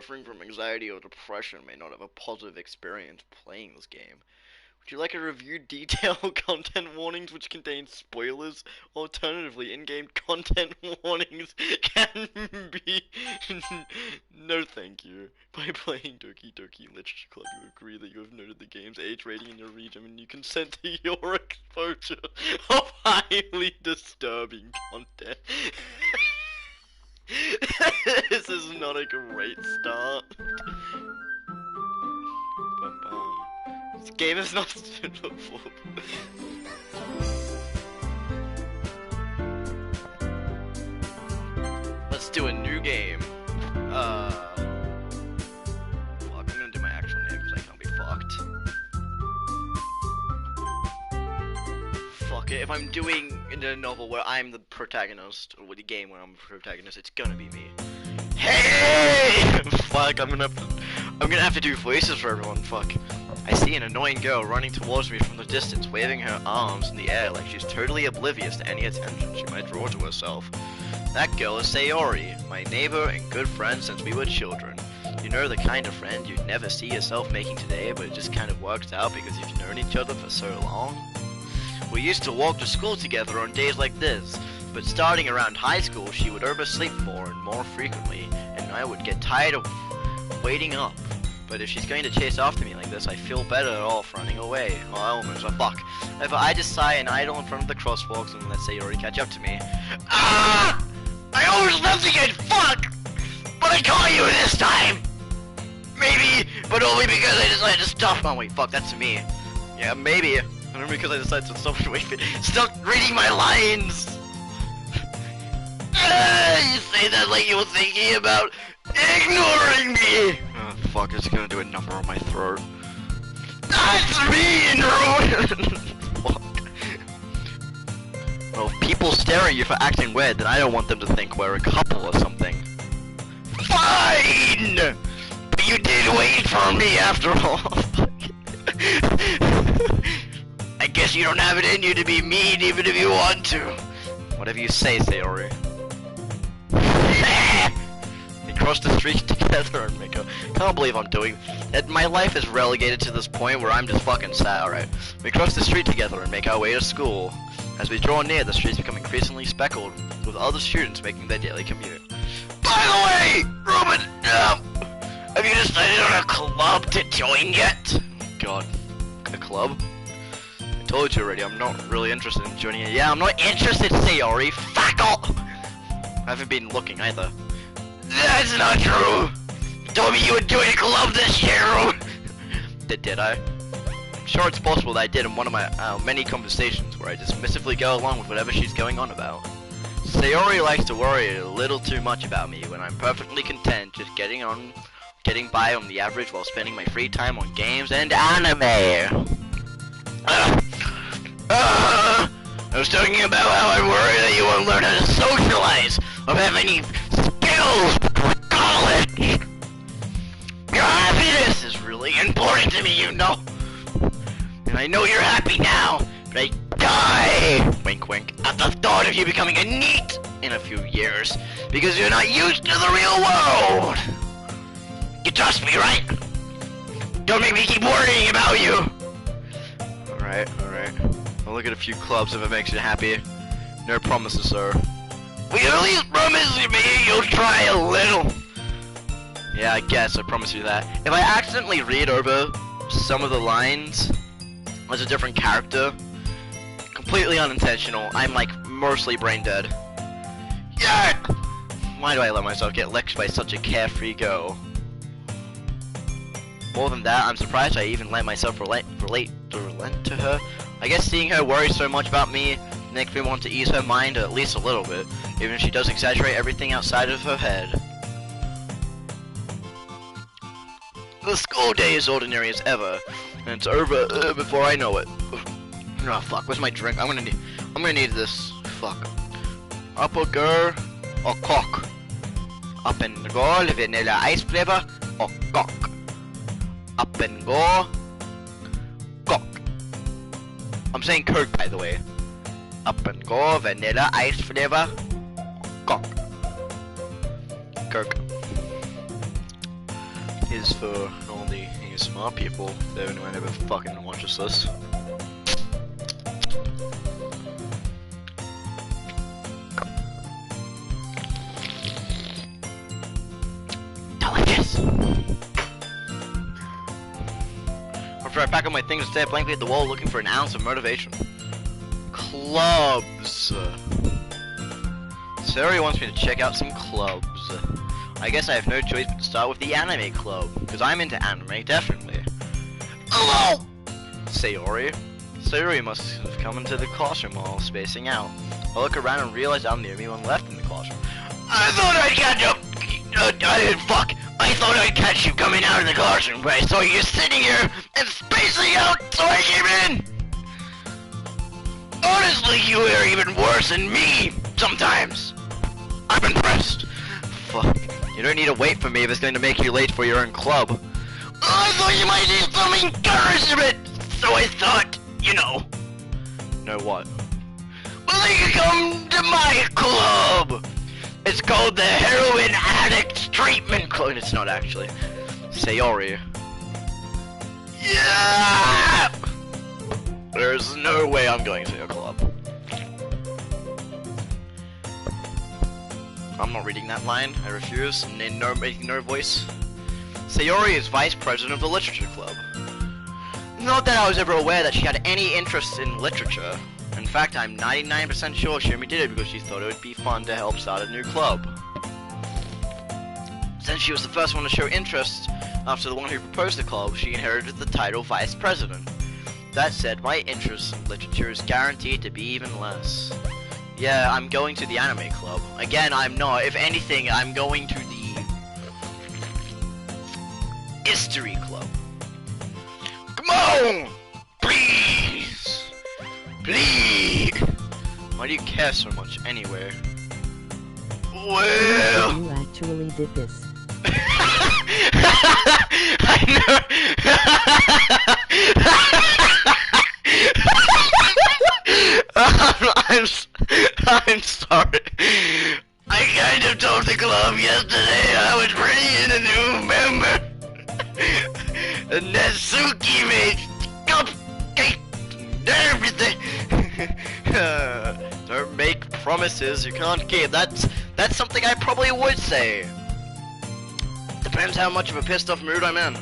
suffering from anxiety or depression may not have a positive experience playing this game. Would you like a review detailed content warnings which contain spoilers? Alternatively, in-game content warnings can be no thank you. By playing Doki Doki Literature Club, you agree that you have noted the game's age rating in your region and you consent to your exposure of highly disturbing content. This is not a great start. This game is not suitable. Let's do a new game. Fuck, I'm gonna do my actual name because I can't be fucked. Fuck it, if I'm doing in a novel where I'm the protagonist, or with a game where I'm the protagonist, it's gonna be me. Hey! Fuck, I'm gonna have to do voices for everyone, fuck. I see an annoying girl running towards me from the distance, waving her arms in the air like she's totally oblivious to any attention she might draw to herself. That girl is Sayori, my neighbor and good friend since we were children. You know, the kind of friend you'd never see yourself making today, but it just kind of works out because you've known each other for so long. We used to walk to school together on days like this, but starting around high school she would oversleep more and more frequently, and I would get tired of waiting up. But if she's going to chase after me like this, I feel better off running away. Well, almost a fuck. If I just sigh and idle in front of the crosswalks and let Sayori catch up to me. Ah! I almost left again, fuck! But I caught you this time! Maybe, but only because I decided to stop. Oh wait, fuck, that's me. Yeah, maybe. Only because I decided to stop reading my lines! You say that like you were thinking about ignoring me! Oh, fuck, it's gonna do a number on my throat. That's mean, Rowan! Fuck. Well, if people stare at you for acting weird, then I don't want them to think we're a couple or something. Fine! But you did wait for me after all. I guess you don't have it in you to be mean even if you want to. Whatever you say, Sayori. We cross the street together and make a... Can't believe I'm doing... My life is relegated to this point where I'm just fucking sad, alright. We cross the street together and make our way to school. As we draw near, the streets become increasingly speckled, with other students making their daily commute. By the way, Ruben, have you decided on a club to join yet? God, a club? I told you already, I'm not really interested in joining it. Yeah, I'm not interested, Sayori. Fuck off! I haven't been looking either. That's not true! You told me you would join a club this year! Did I? I'm sure it's possible that I did in one of my many conversations where I dismissively go along with whatever she's going on about. Sayori likes to worry a little too much about me when I'm perfectly content just getting by on the average while spending my free time on games and anime. I was talking about how I worry that you won't learn how to socialize or have any skills for college. Your happiness is really important to me, you know. And I know you're happy now, but I die, wink wink, at the thought of you becoming a NEET in a few years, because you're not used to the real world. You trust me, right? Don't make me keep worrying about you. Alright. I'll look at a few clubs if it makes you happy. No promises, sir. Will you at least promise me you'll try a little? Yeah, I guess I promise you that. If I accidentally read over some of the lines as a different character, completely unintentional, I'm like mostly brain dead. Yeah! Why do I let myself get lectured by such a carefree girl? More than that, I'm surprised I even let myself relent to her. I guess seeing her worry so much about me makes me want to ease her mind at least a little bit, even if she does exaggerate everything outside of her head. The school day is ordinary as ever, and it's over before I know it. Oh fuck, where's my drink? I'm gonna need this. Fuck. Upper or cock? Up and go, vanilla ice flavor or cock? Up and go, cock. I'm saying Coke, by the way. Up and go, vanilla ice flavor, cock. Coke. is for only smart people. Though anyone ever fucking watches this. Delicious. After I pack up my things and stare blankly at the wall, looking for an ounce of motivation. Clubs. Sayori wants me to check out some clubs. I guess I have no choice but to start with the anime club, because I'm into anime, definitely. Hello! Sayori. Sayori must have come into the classroom while spacing out. I look around and realize I'm the only one left in the classroom. I thought I'd catch up! Fuck! I thought I'd catch you coming out of the classroom, but I saw you sitting here and spacing out, so I came in! Honestly, you are even worse than me, sometimes. I'm impressed. Fuck. You don't need to wait for me if it's going to make you late for your own club. I thought you might need some encouragement, so I thought, you know. Know what? Well, you can come to my club. It's called the Heroin Addicts Treatment Club. It's not actually. Sayori. Yeah! There's no way I'm going to your club. I'm not reading that line. I refuse. Making no voice. Sayori is vice president of the literature club. Not that I was ever aware that she had any interest in literature. In fact, I'm 99% sure she only did it because she thought it would be fun to help start a new club. Since she was the first one to show interest after the one who proposed the club, she inherited the title vice president. That said, my interest in literature is guaranteed to be even less. Yeah, I'm going to the anime club. Again, I'm not. If anything, I'm going to the history club. Come on! Please! Please! Why do you care so much anyway? Well... You actually did this. I know! I'm sorry. I kind of told the club yesterday I would bring in a new member. Natsuki made cupcake and everything. Don't make promises you can't keep. That's something I probably would say. Depends how much of a pissed off mood I'm in.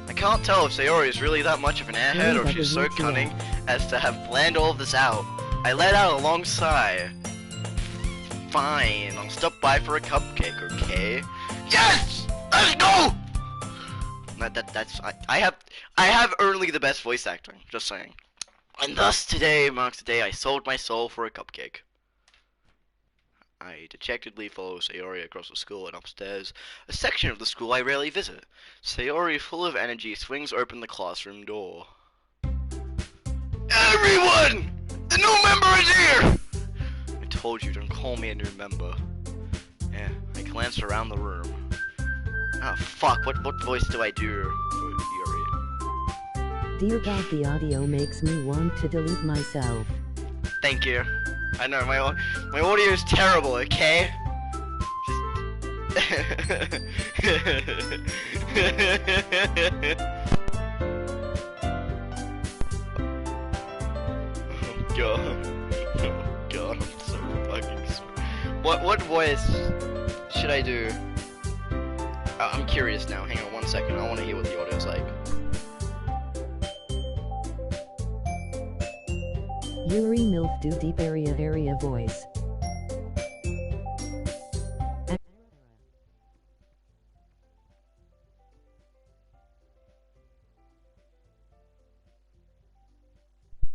I can't tell if Sayori is really that much of an airhead or if she's so cunning as to have planned all of this out. I let out a long sigh. Fine, I'll stop by for a cupcake, okay? Yes! Let's go! I have only the best voice acting, just saying. And thus today marks the day I sold my soul for a cupcake. I dejectedly follow Sayori across the school and upstairs, a section of the school I rarely visit. Sayori, full of energy, swings open the classroom door. Everyone! The new member is here! I told you, don't call me a new member. Yeah, I glanced around the room. Ah, fuck, what voice do I do for Yuri? Dear God, the audio makes me want to delete myself. Thank you. I know, my audio is terrible, okay? Oh god. Oh god, I'm so fucking sorry. What voice should I do? I'm curious now. Hang on one second. I want to hear what the audio's like. Yuri MILF do deep area voice.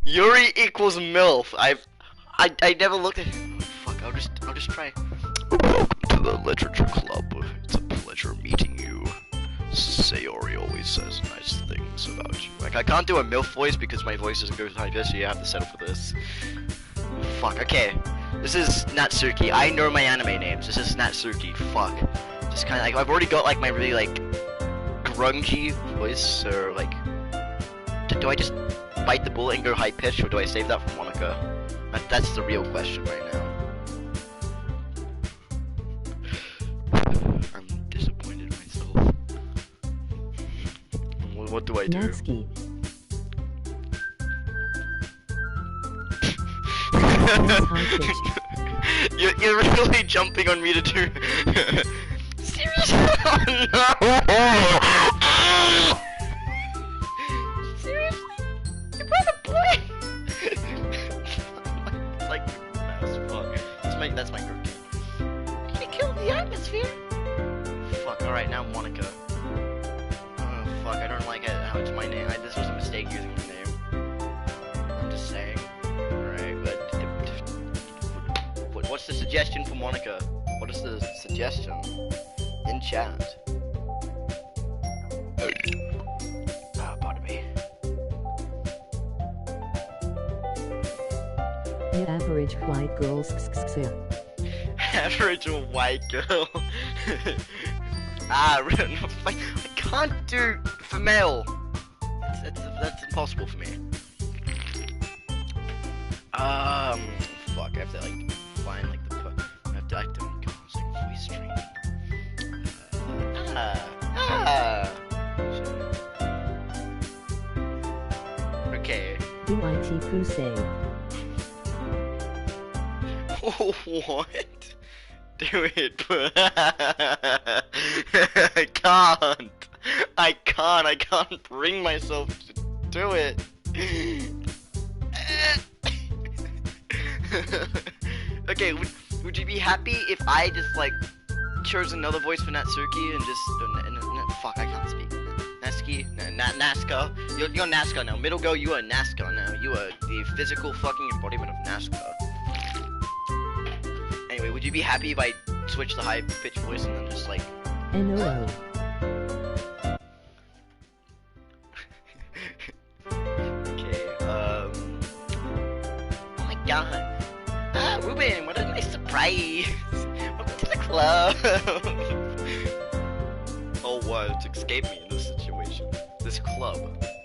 Yuri equals MILF. I never looked at. Oh, fuck. I'll just try. Welcome to the literature club. It's a pleasure meeting you. Sayori always says nice things about you. Like, I can't do a MILF voice because my voice doesn't go like this, so you have to settle for this. Fuck, okay. This is Natsuki. I know my anime names. This is Natsuki. Fuck. Just kinda like, I've already got like my really like grungy voice, or like, do I just bite the bullet and go high pitch, or do I save that for Monica? That's the real question right now. I'm disappointed in myself. What do I do? Natsuki. You're really jumping on me to do. Seriously? Oh, no! Seriously? You brought a boy? Like mouse. Fuck. That's my group game. You killed the atmosphere. Fuck. All right, now Monica. Oh fuck. I don't like it. How it's my name. This was a mistake using my name. I'm just saying. Alright, but what's the suggestion for Monica? What is the suggestion in chat? Ah, pardon me. The average white girl's Average white girl. I can't do female. That's impossible for me. Fuck. I have to like find like the. I don't go. It's like voice training. Okay. DYT Crusade. What? Do it. I can't bring myself to do it. Okay, would you be happy if I just like chose another voice for Natsuki and just fuck, I can't speak. Natsuki, Nazca. You're Nazca now. Middle girl, you are Nazca now. You are the physical fucking embodiment of Nazca. Anyway, would you be happy if I switched the high pitched voice and then just like NOO. Okay, oh my god. Ah, Ruben, what a nice surprise. Welcome to the club. Oh, what? Escape me in this situation. This club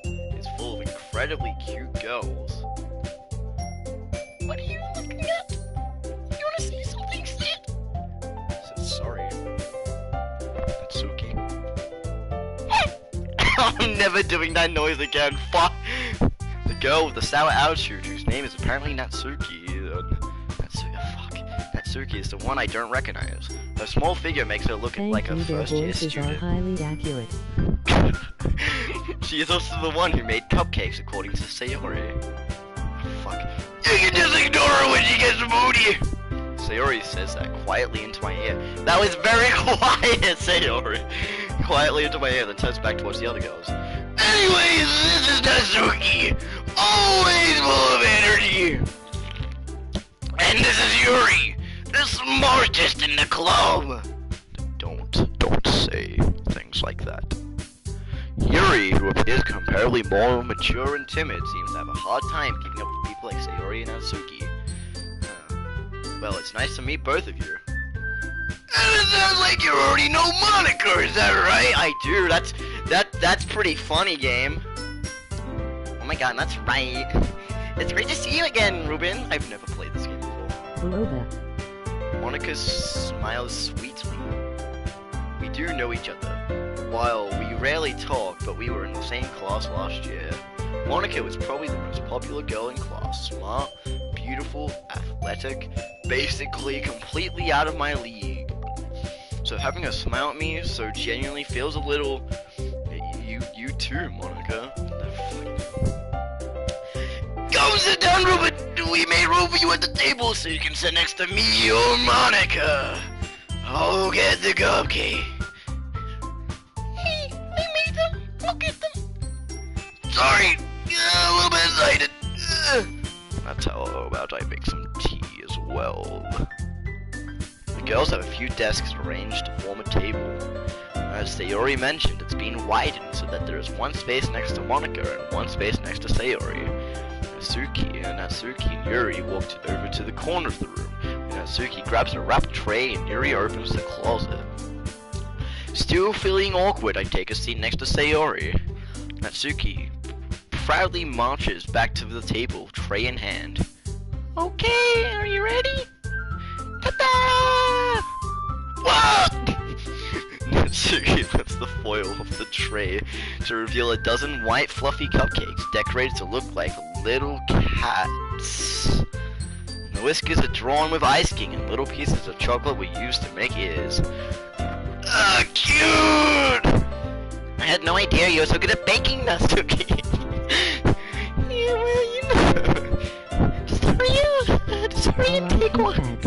is full of incredibly cute girls. What are you looking at? You wanna see something, Sid? I said sorry. Natsuki. I'm never doing that noise again. Fuck. The girl with the sour attitude, whose name is apparently Natsuki. Natsuki is the one I don't recognize. Her small figure makes her look like a first-year voices are student. highly accurate. She is also the one who made cupcakes, according to Sayori. Fuck. You can just ignore her when she gets moody! Sayori says that quietly into my ear. That was very quiet, Sayori! Quietly into my ear, then turns back towards the other girls. Anyways, this is Natsuki! Always full of energy! And this is Yuri! The smartest in the club! Don't say things like that. Yuri, who appears comparatively more mature and timid, seems to have a hard time keeping up with people like Sayori and Natsuki. Well, it's nice to meet both of you. And it sounds like you already know Monica, is that right? I do, that's pretty funny, game. Oh my god, that's right. It's great to see you again, Ruben. I've never played this game before. Below that. Monica smiles sweetly. We do know each other. While we rarely talk, but we were in the same class last year. Monica was probably the most popular girl in class. Smart, beautiful, athletic, basically completely out of my league. So having her smile at me so genuinely feels a little... You too, Monica. Come sit down, Ruben! We made room for you at the table so you can sit next to me or Monica. I'll get the cupcake. Hey, I made them. I'll get them. Sorry, a little bit excited. That's how about I make some tea as well. The girls have a few desks arranged to form a table. As Sayori mentioned, it's been widened so that there is one space next to Monica and one space next to Sayori. Natsuki and Yuri walked over to the corner of the room. Natsuki grabs a wrapped tray and Yuri opens the closet. Still feeling awkward, I take a seat next to Sayori. Natsuki proudly marches back to the table, tray in hand. Okay, are you ready? Ta-da! What? Natsuki lifts the foil of the tray to reveal a dozen white fluffy cupcakes decorated to look like little cats. The whiskers are drawn with ice king and little pieces of chocolate were used to make ears. Cute! I had no idea you were so good at baking, Natsuki. Yeah, well, you know. Just hurry and take one.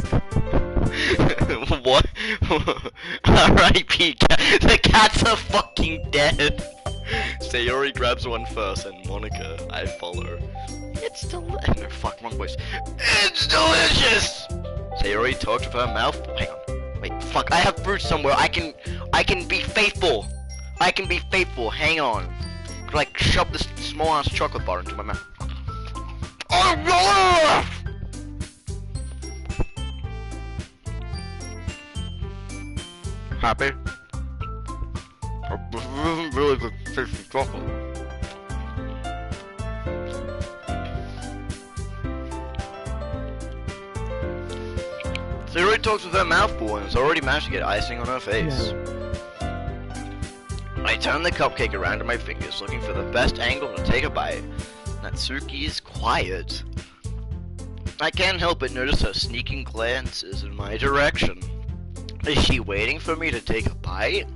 What? R.I.P. The cats are fucking dead. Sayori grabs one first, and Monica, I follow. It's delicious. No, fuck, wrong voice. It's delicious. Sayori talks with her mouth. Hang on. Wait, fuck. I have fruit somewhere. I can be faithful. I can be faithful. Hang on. Could like shove this small ass chocolate bar into my mouth. Oh, happy? This isn't really good tasty chocolate. Sayori talks with her mouth full and has already managed to get icing on her face. No. I turn the cupcake around in my fingers, looking for the best angle to take a bite. Natsuki is quiet. I can't help but notice her sneaking glances in my direction. Is she waiting for me to take a bite?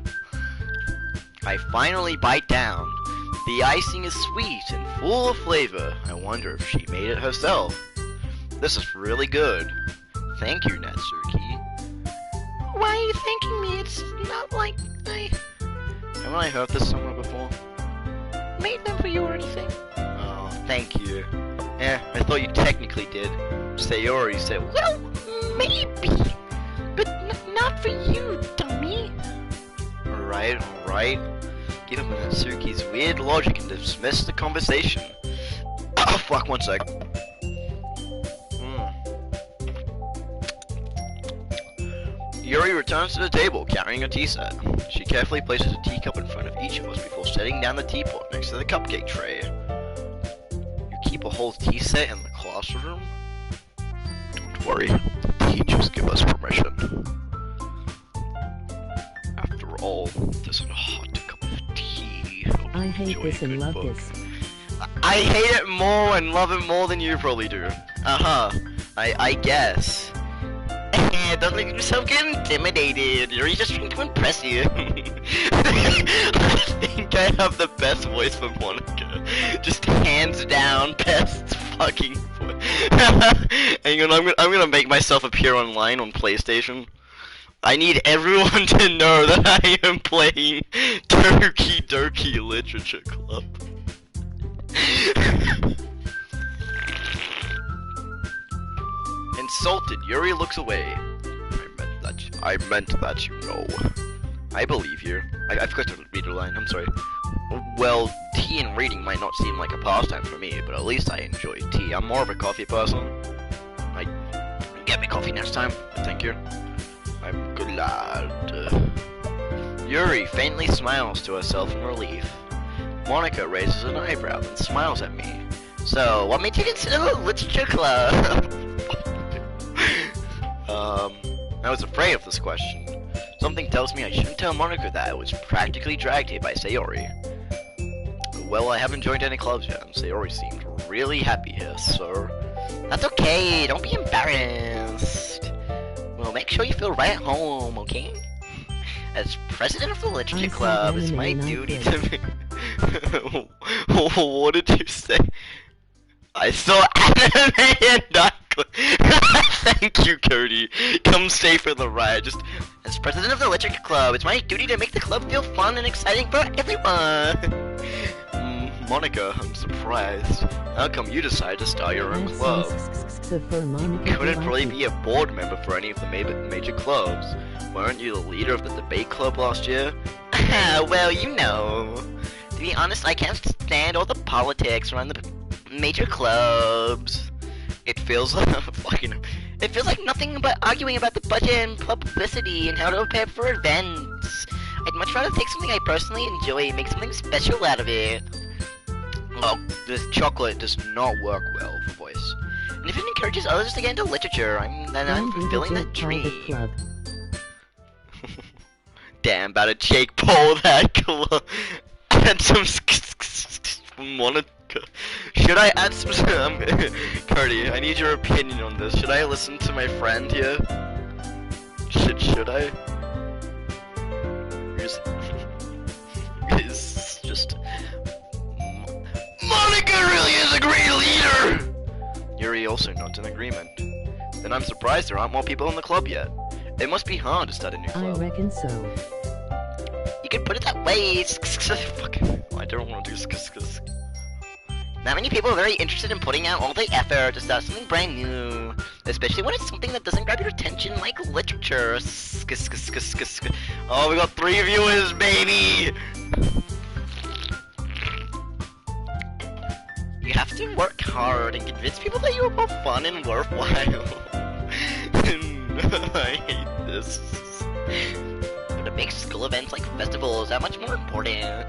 I finally bite down. The icing is sweet and full of flavor. I wonder if she made it herself. This is really good. Thank you, Natsuki. Why are you thanking me? It's not like Haven't I heard this somewhere before? Made them for you or anything? Oh, thank you. Eh, I thought you technically did. Sayori said, well, maybe. But not for you, dummy. Alright. Given Natsuki's weird logic and dismiss the conversation. Oh, fuck, one sec. Yuri returns to the table, carrying a tea set. She carefully places a teacup in front of each of us before setting down the teapot next to the cupcake tray. You keep a whole tea set in the classroom? Don't worry, the teachers give us permission. After all, this is a hot cup of tea. I hate this and love this. I hate it more and love it more than you probably do. I guess. Don't let yourself get intimidated. You're just trying to impress you. I think I have the best voice for Monica. Just hands down best fucking voice. Hang on, I'm gonna make myself appear online on PlayStation. I need everyone to know that I am playing Doki Doki Literature Club. Insulted, Yuri looks away. I meant that you know. I believe you. I forgot to read a line, I'm sorry. Well, tea and reading might not seem like a pastime for me, but at least I enjoy tea. I'm more of a coffee person. Get me coffee next time. Thank you. I'm glad. Yuri faintly smiles to herself in relief. Monica raises an eyebrow and smiles at me. So, what made you consider the literature club? I was afraid of this question. Something tells me I shouldn't tell Monica that I was practically dragged here by Sayori. Well, I haven't joined any clubs yet, and Sayori seemed really happy here, so... That's okay, don't be embarrassed. Well, make sure you feel right at home, okay? As president of the literature club, it's my duty to be... What did you say? I saw anime and not... Thank you, Cody. Come stay for the ride. Just as president of the literature club, it's my duty to make the club feel fun and exciting for everyone. Monica, I'm surprised. How come you decided to start your own club? You couldn't really be a board member for any of the major clubs. Weren't you the leader of the debate club last year? Well, you know. To be honest, I can't stand all the politics around the major clubs. It feels like it feels like nothing but arguing about the budget and publicity and how to prepare for events. I'd much rather take something I personally enjoy and make something special out of it. Well, this chocolate does not work well for voice. And if it encourages others to get into literature, then I'm fulfilling that dream. damn about it, Jake Paul, that cool. Add some Monica. Should I add some Cardi, I need your opinion on this. Should I listen to my friend here? Should I? It's just Monica really is a great leader! Yuri also nods in agreement. Then I'm surprised there aren't more people in the club yet. It must be hard to start a new I club. reckon so. You can put it that way. Fuck. I don't want to do this. Not many people are very interested in putting out all the effort to start something brand new, especially when it's something that doesn't grab your attention like literature. Oh, we got 3 viewers, baby! You have to work hard and convince people that you are both fun and worthwhile. I hate this. But to make school events like festivals that much more important.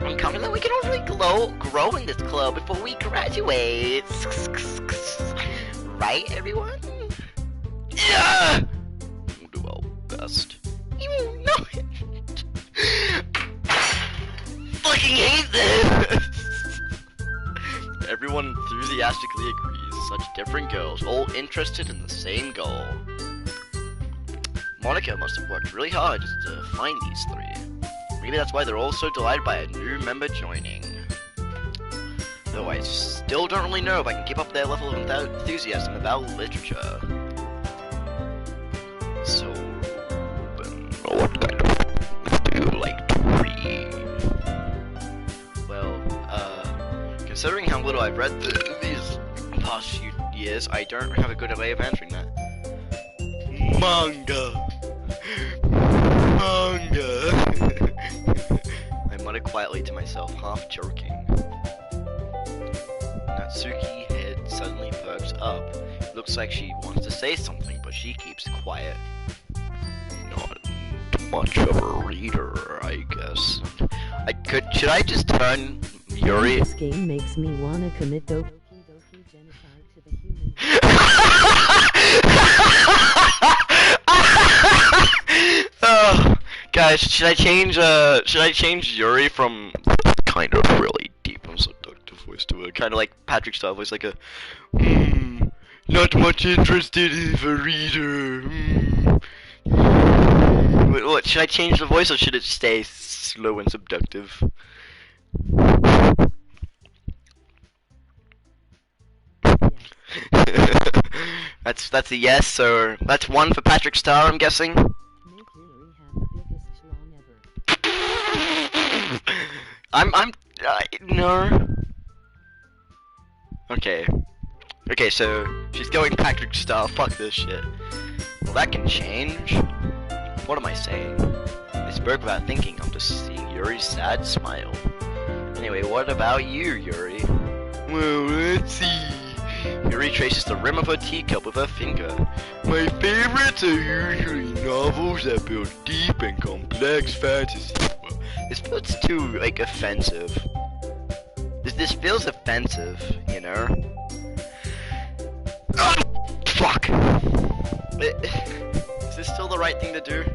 I'm confident we can all really grow in this club before we graduate. Right, everyone? Yeah! We'll do our best. You won't know it. Fucking hate this! Everyone enthusiastically agrees. Such different girls, all interested in the same goal. Monica must have worked really hard just to find these 3. Maybe that's why they're all so delighted by a new member joining. Though I still don't really know if I can keep up their level of enthusiasm about literature. So, what kind of books do you like to read? Well, considering how little I've read these past few years, I don't have a good way of answering that. Manga! I muttered quietly to myself, half joking. Natsuki's head suddenly perks up. It looks like she wants to say something, but she keeps quiet. Not much of a reader, I guess. Should I just turn Yuri? This game makes me wanna commit Doki genocide to the human. Oh, guys, should I change Yuri from kind of really deep and seductive voice to a kind of like Patrick style voice, like a not much interested in the reader. What, should I change the voice or should it stay slow and seductive? That's a yes, or that's 1 for Patrick Star, I'm guessing. Make Hillary have the biggest schlong ever. No. Okay, so she's going Patrick Star. Fuck this shit. Well, that can change. What am I saying? I spoke without thinking. I'm just seeing Yuri's sad smile. Anyway, what about you, Yuri? Well, let's see. Yuri traces the rim of her teacup with her finger. My favorites are usually novels that build deep and complex fantasy. Well, this feels too, like, offensive. This feels offensive, you know? Oh, fuck! Is this still the right thing to do?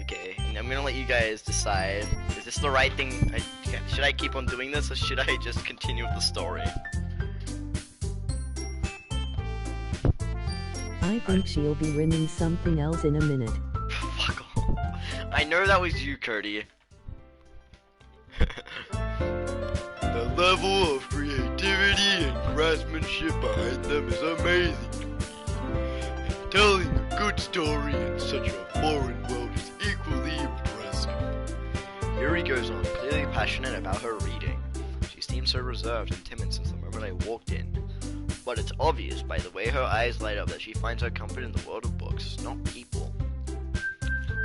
Okay, I'm gonna let you guys decide. Is this the right thing? Should I keep on doing this, or should I just continue with the story? I think she'll be rimming something else in a minute. Fuck off. I know that was you, Curdy. The level of creativity and craftsmanship behind them is amazing to me. Telling a good story in such a foreign world is equally impressive. Yuri goes on, clearly passionate about her reading. She seems so reserved and timid since the moment I walked in. But it's obvious by the way her eyes light up that she finds her comfort in the world of books, not people.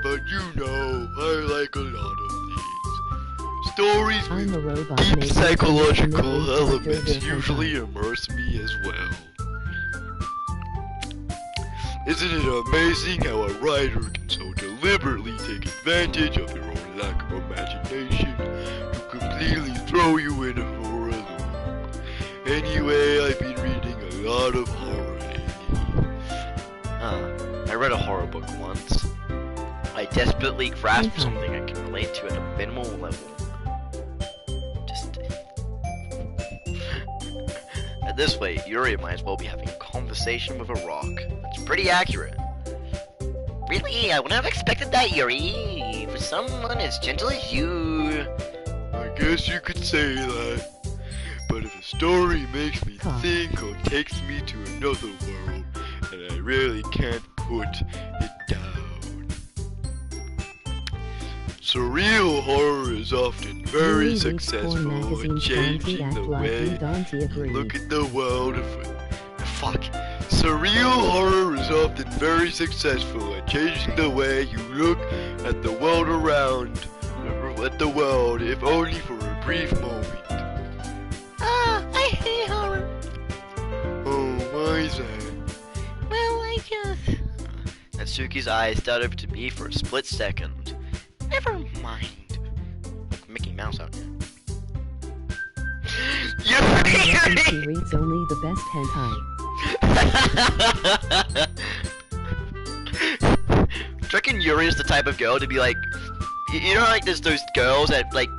But you know, I like a lot of these. Stories I'm a with robot deep making psychological something that elements makes me usually immerse me as well. Isn't it amazing how a writer can so deliberately take advantage of your own lack of imagination to completely throw you in for a loop? Anyway, I've been reading a lot of horror lately. I read a horror book once. I desperately grasped something I can relate to at a minimal level. Just... At this rate, Yuri might as well be having a conversation with a rock. That's pretty accurate. Really? I wouldn't have expected that, Yuri. For someone as gentle as you. I guess you could say that. But if a story makes me think or takes me to another world, and I really can't put it down. Surreal horror is often very successful in changing the way you look at the world. Fuck. Surreal horror is often very successful at changing the way you look at the world around, at the world, if only for a brief moment. I hate horror. Oh, why is that? Well, I just... Natsuki's eyes started to me for a split second. Never mind. Like Mickey Mouse out here. She reads only the best hentai. Do you reckon Yuri is the type of girl to be like, you know, like there's those girls that like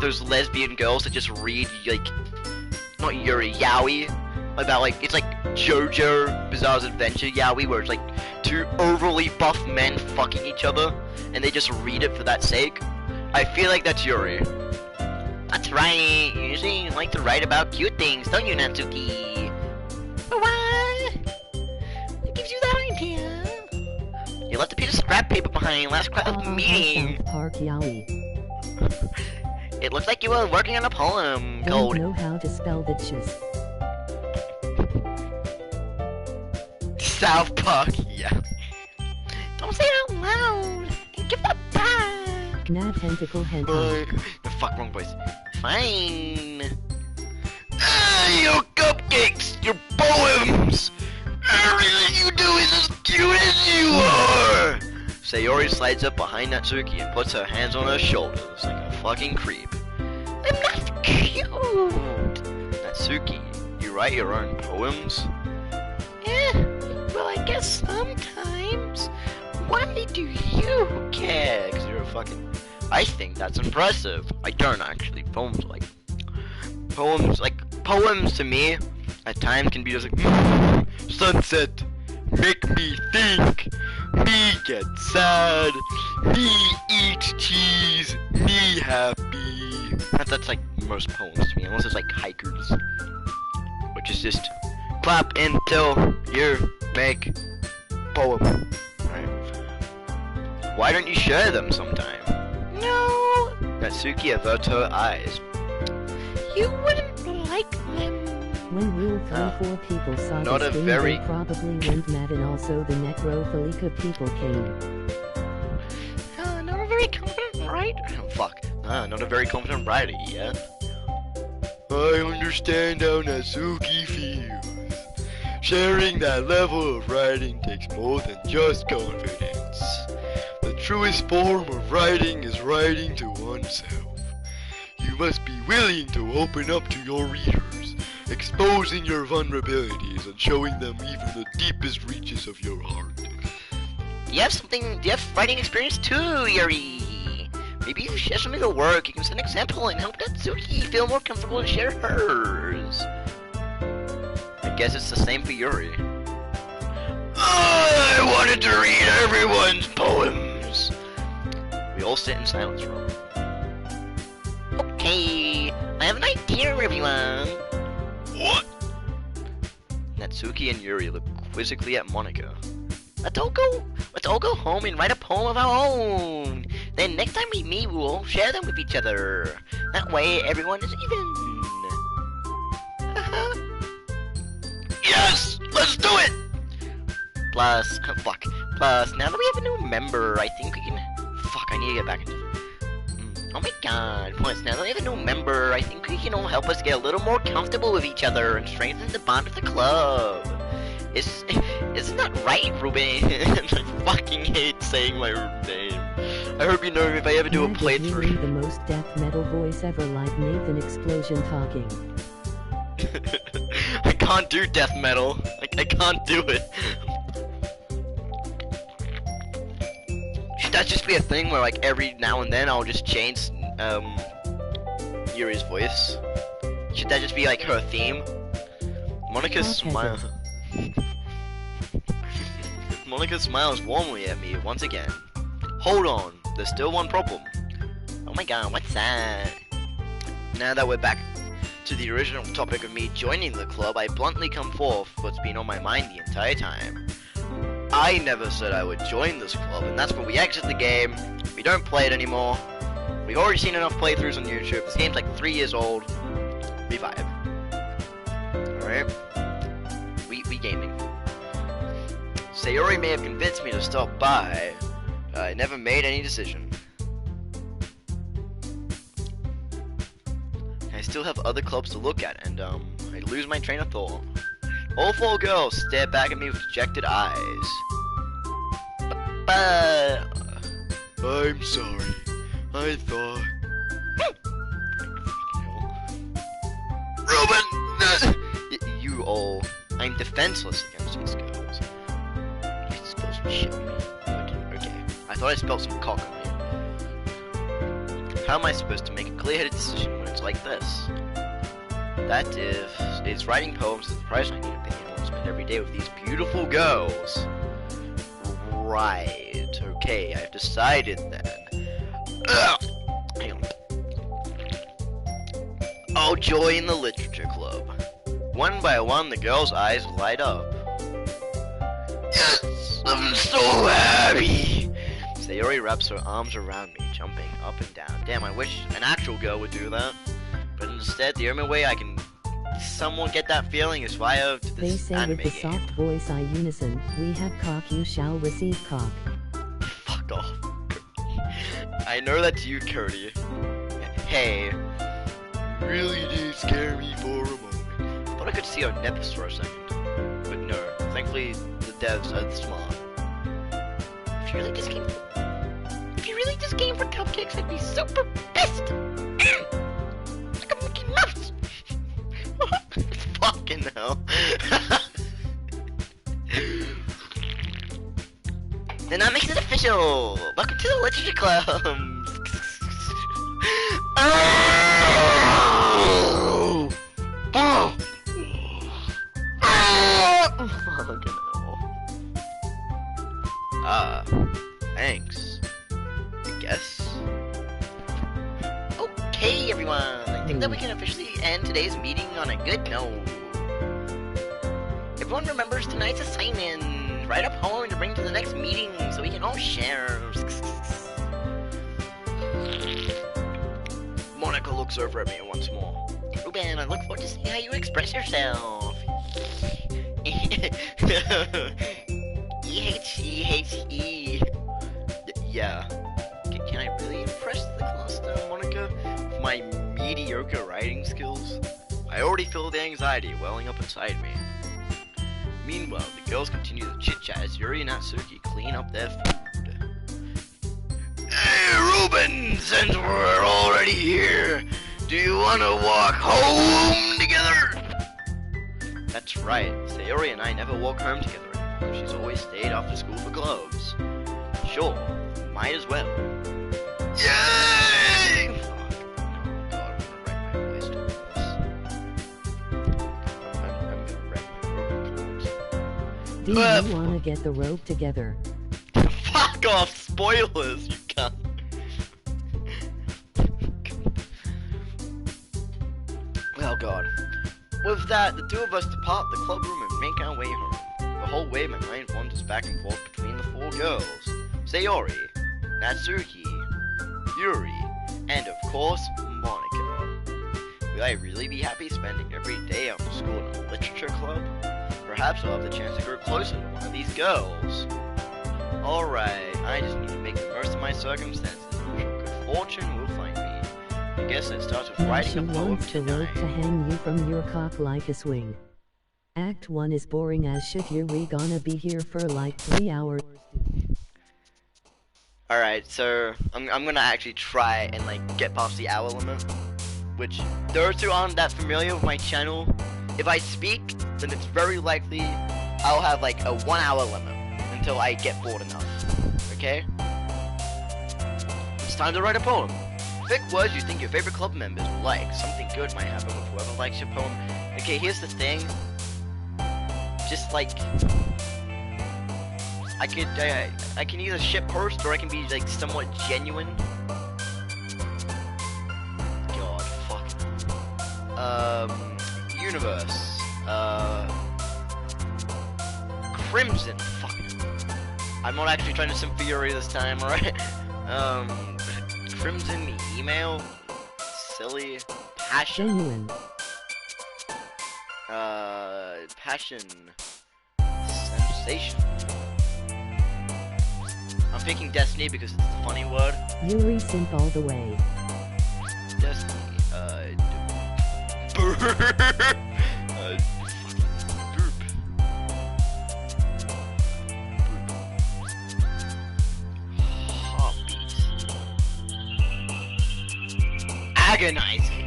those lesbian girls that just read like, not Yuri, yaoi, about like, it's like JoJo Bizarre's Adventure yaoi, where it's like two overly buff men fucking each other, and they just read it for that sake. I feel like that's Yuri. That's right. You usually like to write about cute things, don't you, Natsuki? But what? What gives you that idea? You left a piece of scrap paper behind last meeting. Park yaoi. It looks like you were working on a poem Don't called know how to spell bitches. South Park. Yeah. Don't say it out loud. And give that back. Nad tentacle hentai. Fuck, wrong voice. Fine. Your cupcakes, your poems. Everything you do is as cute as you are. Sayori slides up behind Natsuki and puts her hands on her shoulders like a fucking creep. I'm not cute. Natsuki, you write your own poems? Well, I guess sometimes. Why do you care? Because you're a fucking... I think that's impressive. I don't actually. Poems to me, at times can be just like, sunset, make me think, me get sad, me eat cheese, me happy. That's like most poems to me, unless it's like haikus, which is just clap until you make poem. Right? Why don't you share them sometime? No. Natsuki averts her eyes. You wouldn't like them. When Rule 34 people saw not this a thing, very- they probably went mad, and also the Necrophilica people came. Not a very confident writer. Oh, fuck. Not a very confident writer yet. I understand how Natsuki feels. Sharing that level of writing takes more than just confidence. The truest form of writing is writing to oneself. You must be willing to open up to your readers, exposing your vulnerabilities and showing them even the deepest reaches of your heart. Do you have writing experience too, Yuri? Maybe you share some of your work, you can set an example and help Natsuki feel more comfortable to share hers. I guess it's the same for Yuri. I wanted to read everyone's poems. We all sit in silence for a moment. Okay, I have an idea, everyone. What? Natsuki and Yuri look quizzically at Monika. Let's all go home and write a poem of our own. Then next time we meet, we'll all share them with each other. That way, everyone is even. Yes! Let's do it! Plus, now that we have a new member, I think we can... Fuck, I need to get back into... Oh my god, plus now that we have a new member, I think we can all help us get a little more comfortable with each other and strengthen the bond of the club. Isn't that right, Ruben? I fucking hate saying my name. I hope you know if I ever do a Nad is really playthrough... the most death metal voice ever, like Nathan Explosion talking. I can't do death metal. I can't do it. that just be a thing where like every now and then I'll just change Yuri's voice? Should that just be like her theme? Monica smiles. Monica smiles warmly at me once again. Hold on, there's still one problem. Oh my god, what's that? Now that we're back to the original topic of me joining the club, I bluntly come forth what's been on my mind the entire time. I never said I would join this club, and that's when we exit the game. We don't play it anymore. We've already seen enough playthroughs on YouTube. This game's like 3 years old. We vibe. Alright? We gaming. Sayori may have convinced me to stop by, but I never made any decision. I still have other clubs to look at, and I lose my train of thought. All 4 girls stare back at me with dejected eyes. I'm sorry. I thought... Ruben! You all... I'm defenseless against these girls. You spilled some shit on me. Okay. I thought I spilled some cock on you. How am I supposed to make a clear-headed decision when it's like this? That is writing poems is the price I need to pay. I want to spend every day with these beautiful girls. Right. Okay, I've decided then. Ugh. Hang on. I'll join the literature club. One by one, the girls' eyes light up. Yes, I'm so happy. Sayori wraps her arms around me, jumping up and down. Damn, I wish an actual girl would do that. But instead, the only way I can somewhat get that feeling is via this They say anime with the game. soft voice I unison, we have cock, you shall receive cock. Fuck off. I know that's you, Cody. Hey. Really did scare me for a moment. Thought I could see her nips for a second. But no. Thankfully, the devs are smart. If you really just came for cupcakes, I'd be super pissed! Like a Mickey Mouse! Fucking hell. Then that makes it official! Welcome to the Literature Club! Oh! Oh! Fucking hell. Thanks. I guess. Okay, everyone! I think that we can officially end today's meeting on a good note. Everyone remembers tonight's assignment. Write a poem to bring to the next meeting so we can all share. Monica looks over at me once more. Ruben, I look forward to seeing how you express yourself. E-H-E-H-E. Yeah. Can I really impress the class now, Monica? With my mediocre writing skills? I already feel the anxiety welling up inside me. Meanwhile, the girls continue to chit-chat as Yuri and Natsuki clean up their food. Hey, Ruben! Since we're already here, do you want to walk home together? That's right. Sayori and I never walk home together anymore. She's always stayed after school for gloves. Sure, might as well. Yay! Fuck. No, God, I'm gonna wreck my voice doing this. I'm gonna wreck my vocal cords. Do you wanna get the rope together? Fuck off! Spoilers, you cunt! Oh god. With that, the two of us depart the clubroom and make our way home. The whole way my mind wanders back and forth between the 4 girls. Sayori, Natsuki, Yuri, and of course, Monica. Will I really be happy spending every day after school in a literature club? Perhaps I'll have the chance to grow closer to one of these girls. Alright, I just need to make the most of my circumstances. I'm sure good fortune will find me. I guess it starts with Now writing she a poem wants the rope tonight. to hang you from your cock like a swing. Act 1 is boring as shit here, we gonna be here for like 3 hours. Alright, so I'm gonna actually try and like get past the hour limit. Which those who aren't that familiar with my channel, if I speak, then it's very likely I'll have like a 1 hour limit until I get bored enough. Okay? time to write a poem. Pick words you think your favorite club members will like. Something good might happen with whoever likes your poem. Okay, here's the thing. Just like, I can either shit post or I can be like somewhat genuine. God, fuck. Universe. Crimson. Fuck. I'm not actually trying to sim Fury this time, alright? Crimson email. Silly. Passion. Genuine. Passion. Sensation. I'm picking Destiny because it's the funny word. Yuri simp all the way. Destiny. Hobbies. Agonizing.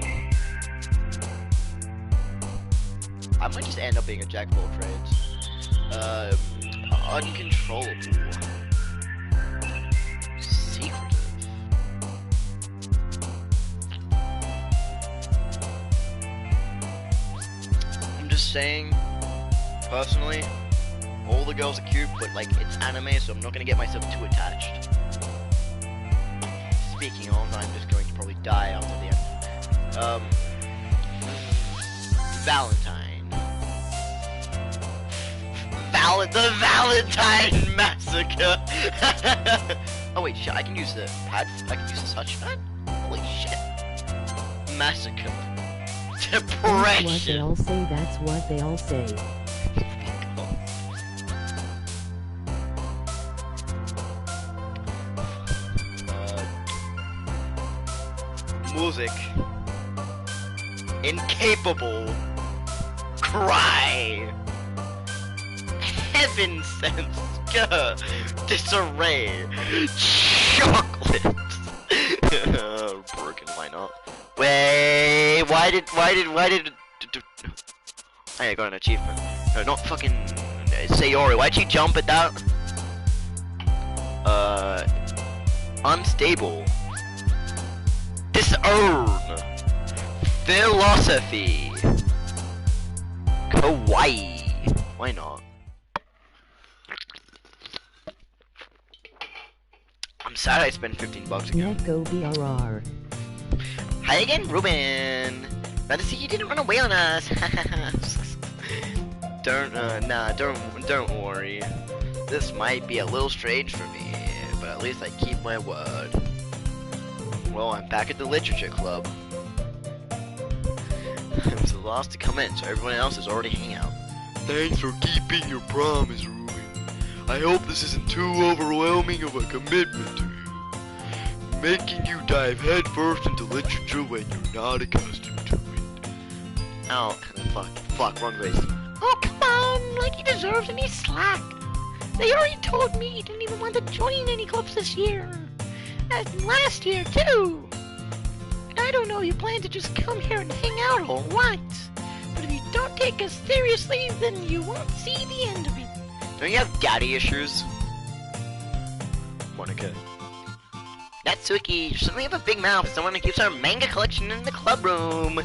I might just end up being a jack of all trades. Uncontrollable. Secretive. I'm just saying, personally, all the girls are cute, but like it's anime, so I'm not gonna get myself too attached. Speaking of, I'm just going to probably die after the end. Valentine. The Valentine Massacre! Oh wait, shit, I can use the pad? I can use the touchpad? Holy shit. Massacre. Depression! That's what they all say, that's what they all say. Music. Incapable. Cry. Heaven sent skirt. Disarray. Chocolates. Broken, why not? Wait, why did I got an achievement. No, not fucking Sayori. Why'd she jump at that? Unstable. Disown. Philosophy. Kawaii. Why not? I'm sad I spent $15 again. Let go BRR. Hi again, Ruben. Glad to see you didn't run away on us. Don't worry. This might be a little strange for me, but at least I keep my word. Well, I'm back at the literature club. I was the last to come in, so everyone else is already hanging out. Thanks for keeping your promise, Ruben. I hope this isn't too overwhelming of a commitment to you, making you dive headfirst into literature when you're not accustomed to it. Oh, fuck, wrong place. Oh, come on, like he deserves any slack. They already told me he didn't even want to join any clubs this year. And last year, too. I don't know, you plan to just come here and hang out or what? But if you don't take us seriously, then you won't see the end of it. Don't you have daddy issues? Monica. Natsuki, you certainly have a big mouth as someone who keeps our manga collection in the club room.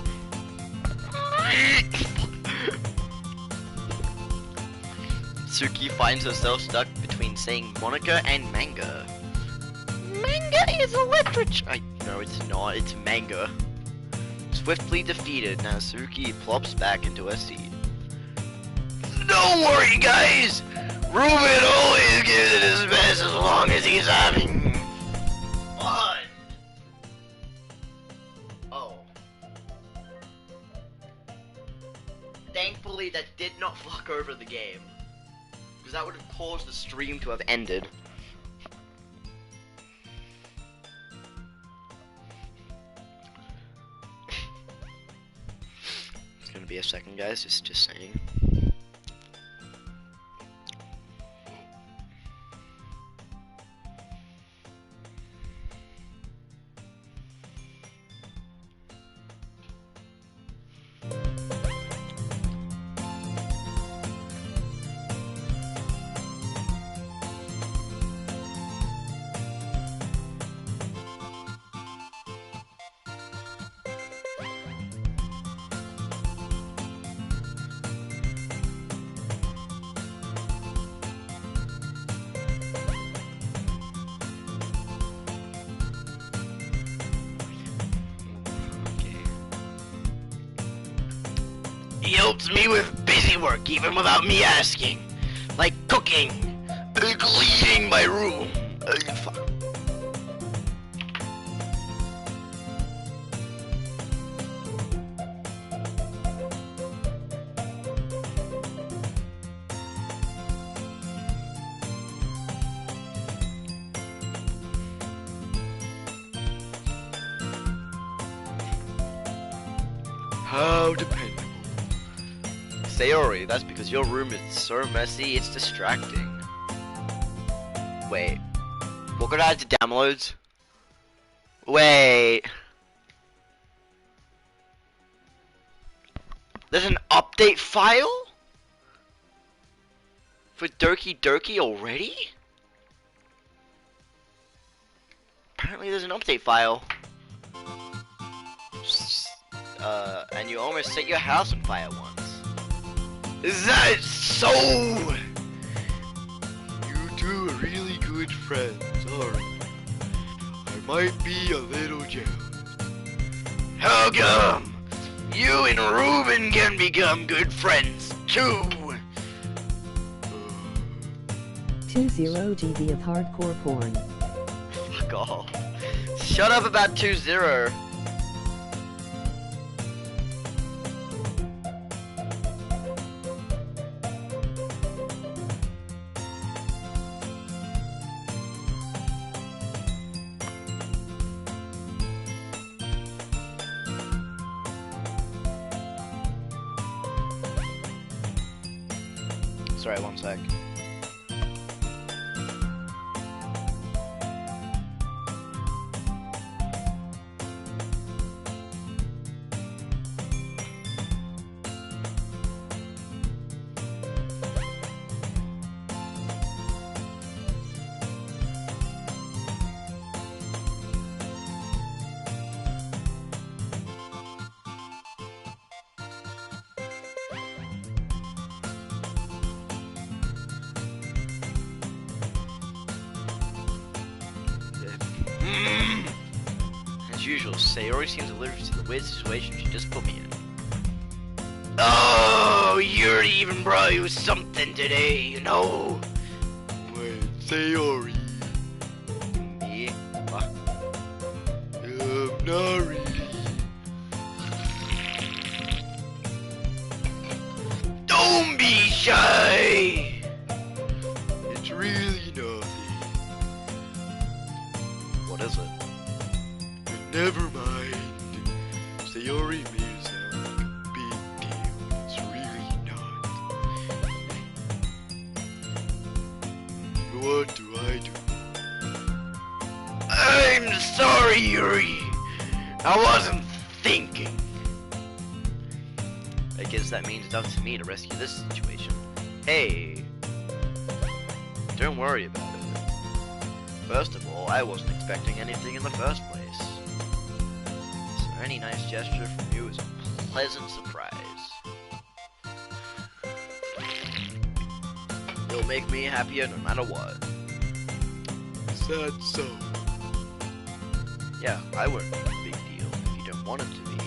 Suki finds herself stuck between saying Monica and manga. Manga is a literature. No, it's not. It's manga. Swiftly defeated, Natsuki plops back into her seat. Don't worry, guys! Ruben always gives it his best as long as he's having fun. Oh. Thankfully, that did not fuck over the game. Because that would have caused the stream to have ended. It's gonna be a second, guys, just saying. He helps me with busy work even without me asking. Like cooking, cleaning my room. Fuck. How dependable. Sayori, that's because your room is so messy, it's distracting. Wait. What could I add to downloads? Wait. There's an update file? For Doki Doki already? Apparently there's an update file. And you almost set your house on fire once. Is that so? You two are really good friends, aren't you? I might be a little jealous. How come? You and Ruben can become good friends, too. 20 GB of hardcore porn. Fuck off. Shut up about 2-0. Sorry, one sec. As usual, Sayori seems allergic to the weird situation she just put me in. Oh, Yuri even brought you something today, you know? Wait, Sayori. Me? What? Not really. Don't be shy! It's really nothing. What is it? Never mind. Sayori made it sound like a big deal. It's really not. What do I do? I'm sorry, Yuri. I wasn't thinking. I guess that means it's up to me to rescue this situation. Hey. Don't worry about it. First of all, I wasn't expecting anything in the first place. Any nice gesture from you is a pleasant surprise. It'll make me happier no matter what. Is that so? Yeah, I won't make a big deal if you don't want it to be.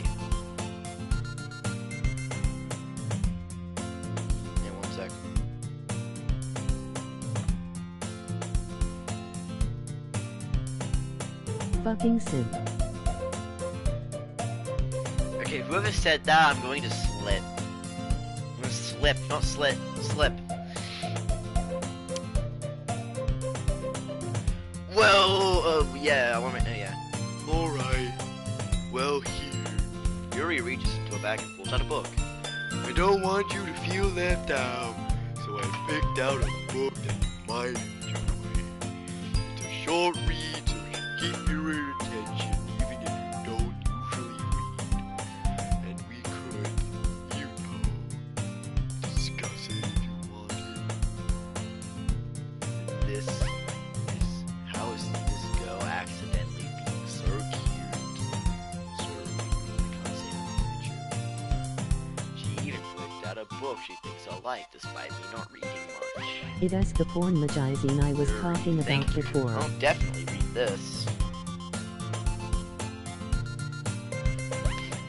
Yeah, one sec. Fucking simp. Okay, whoever said that, I'm going to slit. I'm gonna slip, not slit, slip. Well, yeah, I want to, yeah. Alright, well here. Yuri reaches into a bag and pulls out a book. I don't want you to feel left out, so I picked out a book that you might enjoy. It's a short read, so it should keep your attention, even if you don't usually read. And we could, you know, discuss it if you wanted. And this is, how is this girl accidentally being so cute? So, I can't say the picture. She even whipped out a book she thinks I'll like, despite me not reading much. It is the porn magazine I was talking Thank about you. before. I'll definitely read this.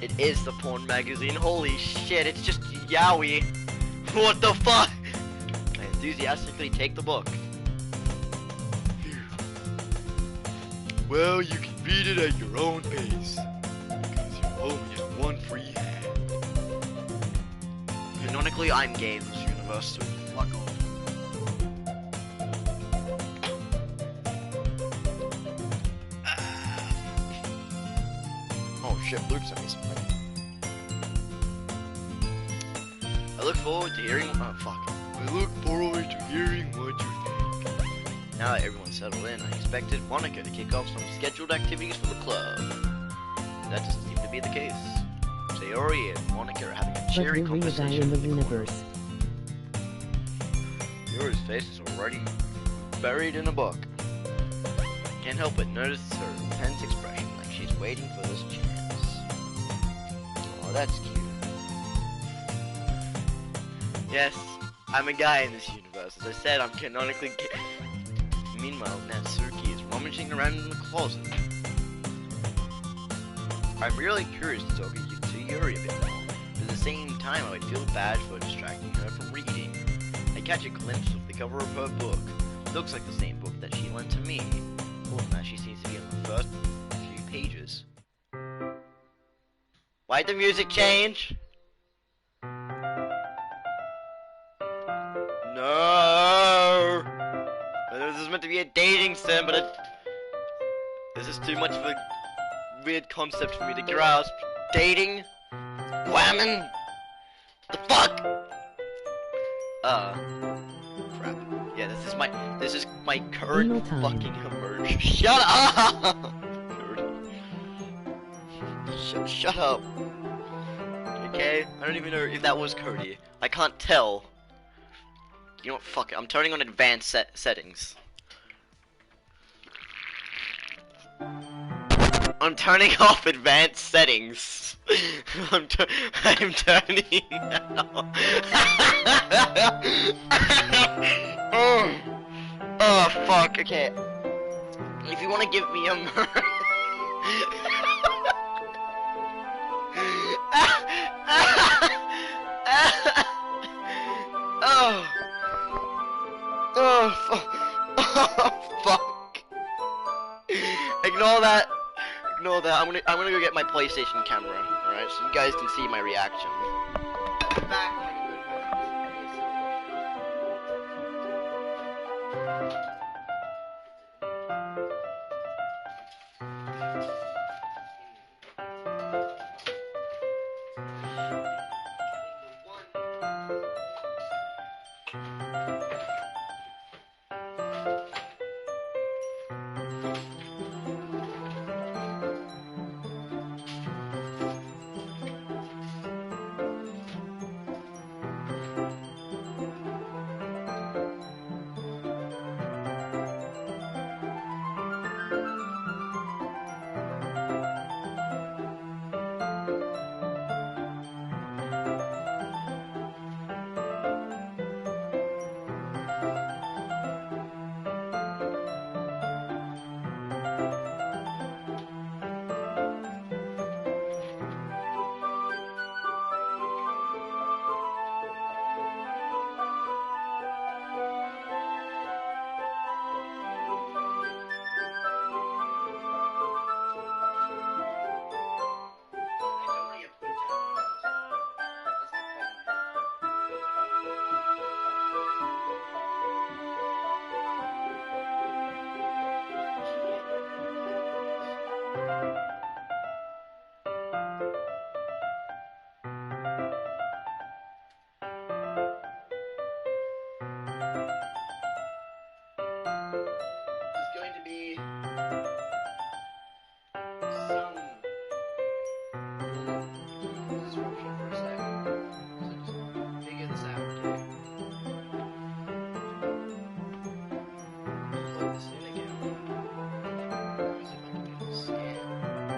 It is the porn magazine. Holy shit, it's just Yowie. What the fuck? I enthusiastically take the book. Well, you can read it at your own pace, because you only have one free hand. Canonically, I'm gay in this universe, so fuck off. Oh shit, Luke sent me something. I look forward to hearing. Oh fuck. I look forward to hearing what you think. Now that everyone's settled in, I expected Monica to kick off some scheduled activities for the club. That doesn't seem to be the case. Sayori and Monica are having a But cheery we read that conversation. in the universe. Sayori's face is already buried in a book. Can't help but notice her intense expression, like she's waiting for this chance. Oh, that's cute. Yes, I'm a guy in this universe. As I said, I'm canonically gay. Meanwhile, Natsuki is rummaging around in the closet. I'm really curious to talk to Yuri a bit more. But at the same time, I would feel bad for distracting her from reading. I catch a glimpse of the cover of her book. It looks like the same book that she lent to me. More than that, she seems to be on the first few pages. Why'd the music change? No! I know this is meant to be a dating sim, but this is too much of a weird concept for me to grasp. Dating? Women? The fuck? Crap. Yeah, this is my current Anal time. fucking immersion. Shut up! Shut up. Okay? I don't even know if that was Cody. I can't tell. You know what, fuck it, I'm turning on advanced settings. I'm turning off advanced settings. I'm turning now. Oh, fuck, okay. If you want to give me a oh. Oh, fuck. Ignore that. Ignore that. I'm gonna go get my PlayStation camera. Alright, so you guys can see my reaction. Plug this in again. See if I can get a scan.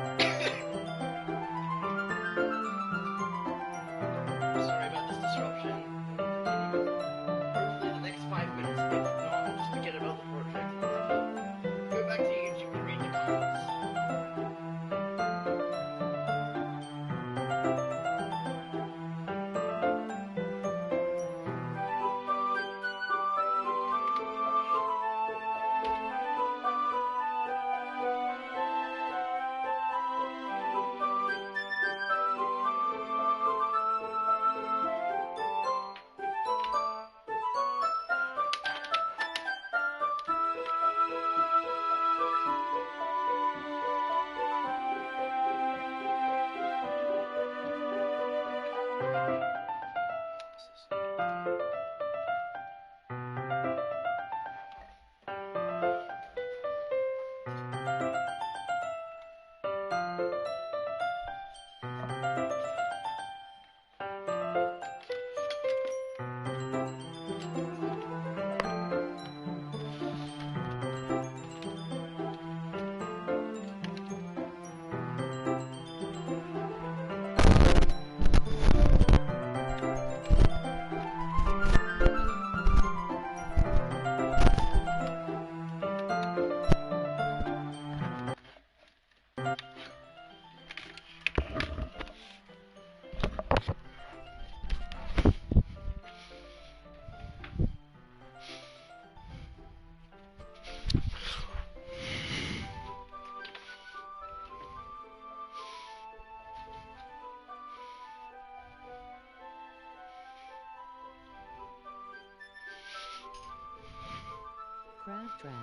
Trap.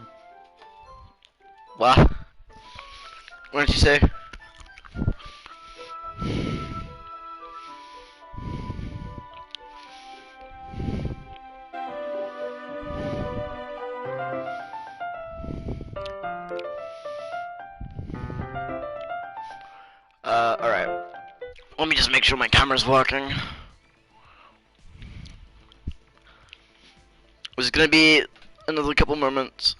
What? What did you say? Alright. Let me just make sure my camera's working. It's gonna be another couple moments.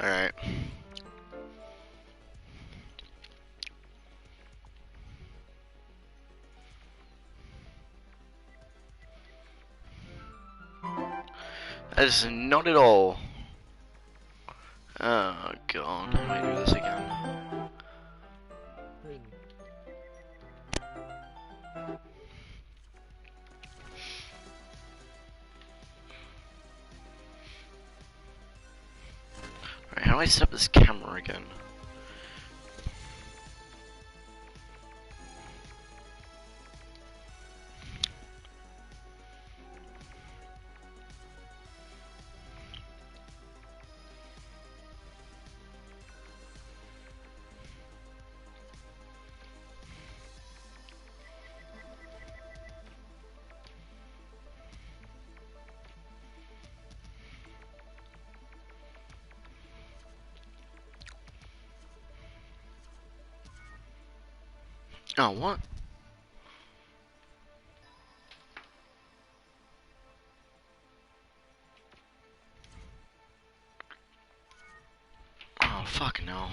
Alright. That is not at all. Oh god, how do I do this again? Alright, how do I set up this camera again? Oh, what? Oh, fuck no.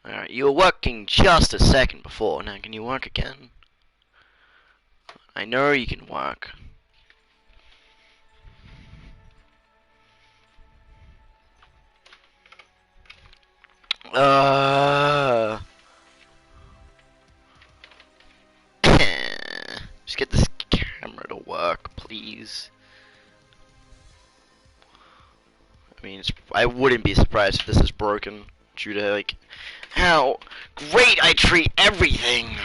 Alright, you were working just a second before. Now, can you work again? I know you can work. Just get this camera to work, please. I mean, I wouldn't be surprised if this is broken due to, like, how great I treat everything.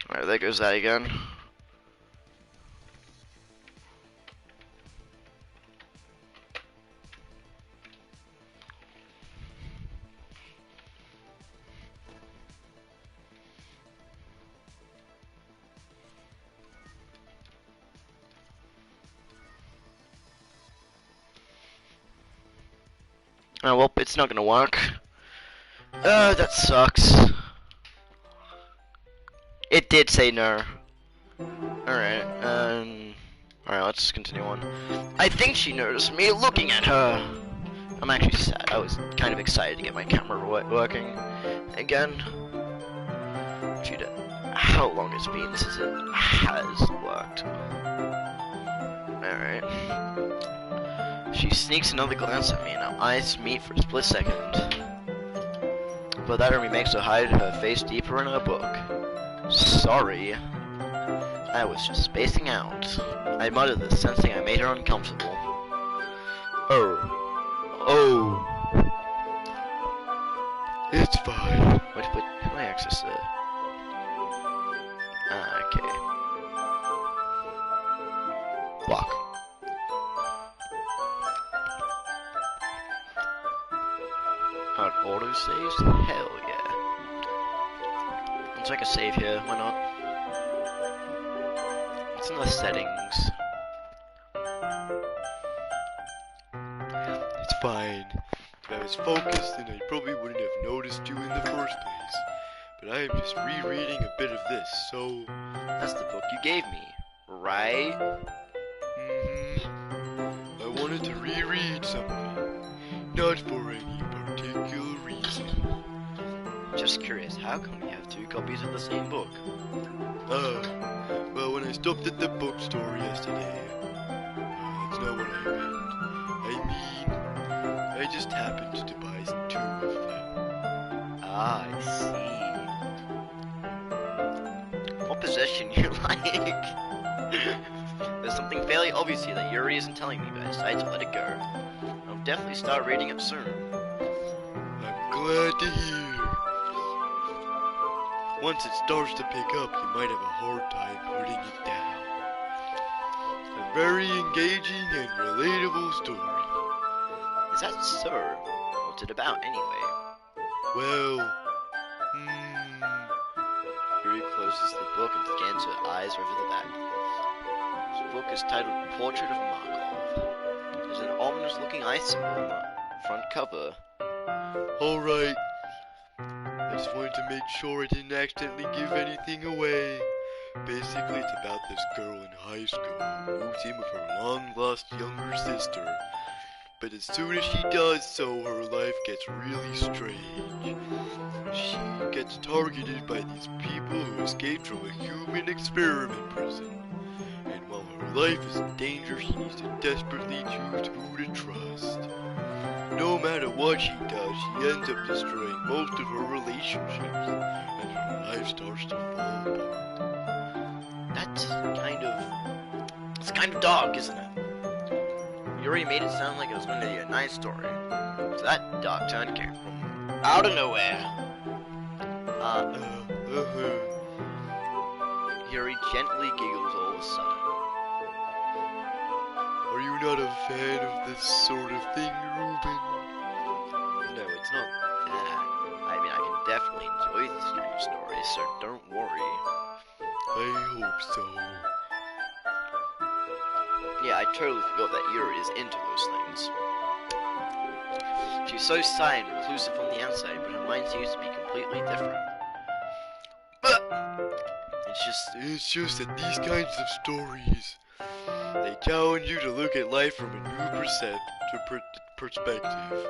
Alright, there goes that again. Oh, well, it's not gonna work. That sucks. It did say no. Alright, alright, let's continue on. I think she noticed me looking at her. I'm actually sad. I was kind of excited to get my camera working again. Due to how long it's been since it has worked. Alright. She sneaks another glance at me and our eyes meet for a split second. But that only makes her hide her face deeper in her book. Sorry. I was just spacing out. I muttered this, sensing I made her uncomfortable. Oh. It's fine. Wait, can I access it? Okay. Walk. Auto saves? Hell yeah. Let's take a save here, why not? It's in the settings. It's fine. If I was focused, then I probably wouldn't have noticed you in the first place. But I am just rereading a bit of this, so... That's the book you gave me, right? Mm-hmm. I wanted to reread some of it. Not for any particular reason. Just curious, how come you have two copies of the same book? Well, when I stopped at the bookstore yesterday, that's not what I meant. I mean, I just happened to buy two of them. Ah, I see. What possession you like? There's something fairly obvious here that Yuri isn't telling me, but I decided to let it go. I'll definitely start reading it soon. I'm glad to hear. Once it starts to pick up, you might have a hard time putting it down. A very engaging and relatable story. Is that so? What's it about, anyway? Well, Yuri closes the book and scans her eyes over the back. This book is titled Portrait of Markov. There's an ominous-looking eye symbol on the front cover. Alright. I just wanted to make sure I didn't accidentally give anything away. Basically, it's about this girl in high school who moves in with her long-lost younger sister. But as soon as she does so, her life gets really strange. She gets targeted by these people who escaped from a human experiment prison. And while her life is in danger, she needs to desperately choose who to trust. No matter what she does, she ends up destroying most of her relationships, and her life starts to fall apart. It's kind of dark, isn't it? Yuri made it sound like it was going to be a nice story. So that dark turn came from out of nowhere. Yuri gently giggles all of a sudden. Are you not a fan of this sort of thing, Ruben? No, it's not that. I mean, I can definitely enjoy these kind of stories, so don't worry. I hope so. Yeah, I totally forgot that Yuri is into those things. She's so shy and reclusive on the outside, but her mind seems to be completely different. But it's just that these kinds of stories, they challenge you to look at life from a new perspective.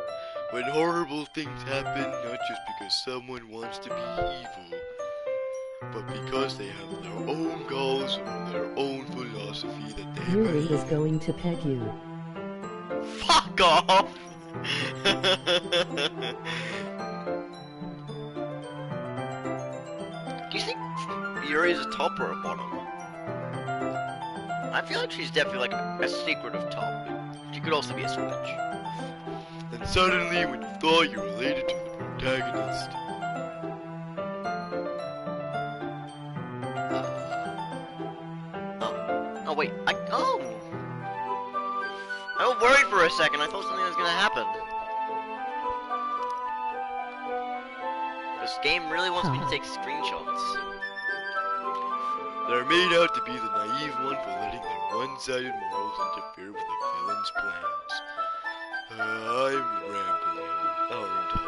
When horrible things happen, not just because someone wants to be evil, but because they have their own goals or their own philosophy that they Yuri believe. is going to pet you. Fuck off! Do you think Yuri is a top or a bottom? I feel like she's definitely like a secretive top. She could also be a switch. Then suddenly, when you thought you related to the protagonist, oh wait, I was worried for a second. I thought something was gonna happen. This game really wants me to take screenshots. They're made out to be the naive one for letting their one-sided morals interfere with the villain's plans. I'm rambling, aren't I?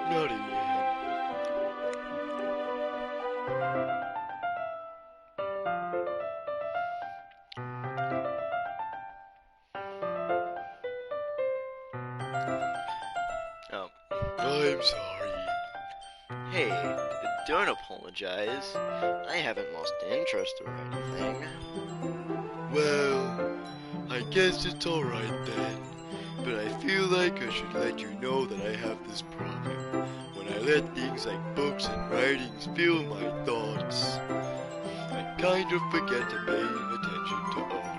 Not again. Oh. I'm sorry. Hey, don't apologize. I haven't lost interest or anything. Well, I guess it's alright then. But I feel like I should let you know that I have this problem. When I let things like books and writings fill my thoughts, I kind of forget to pay attention to other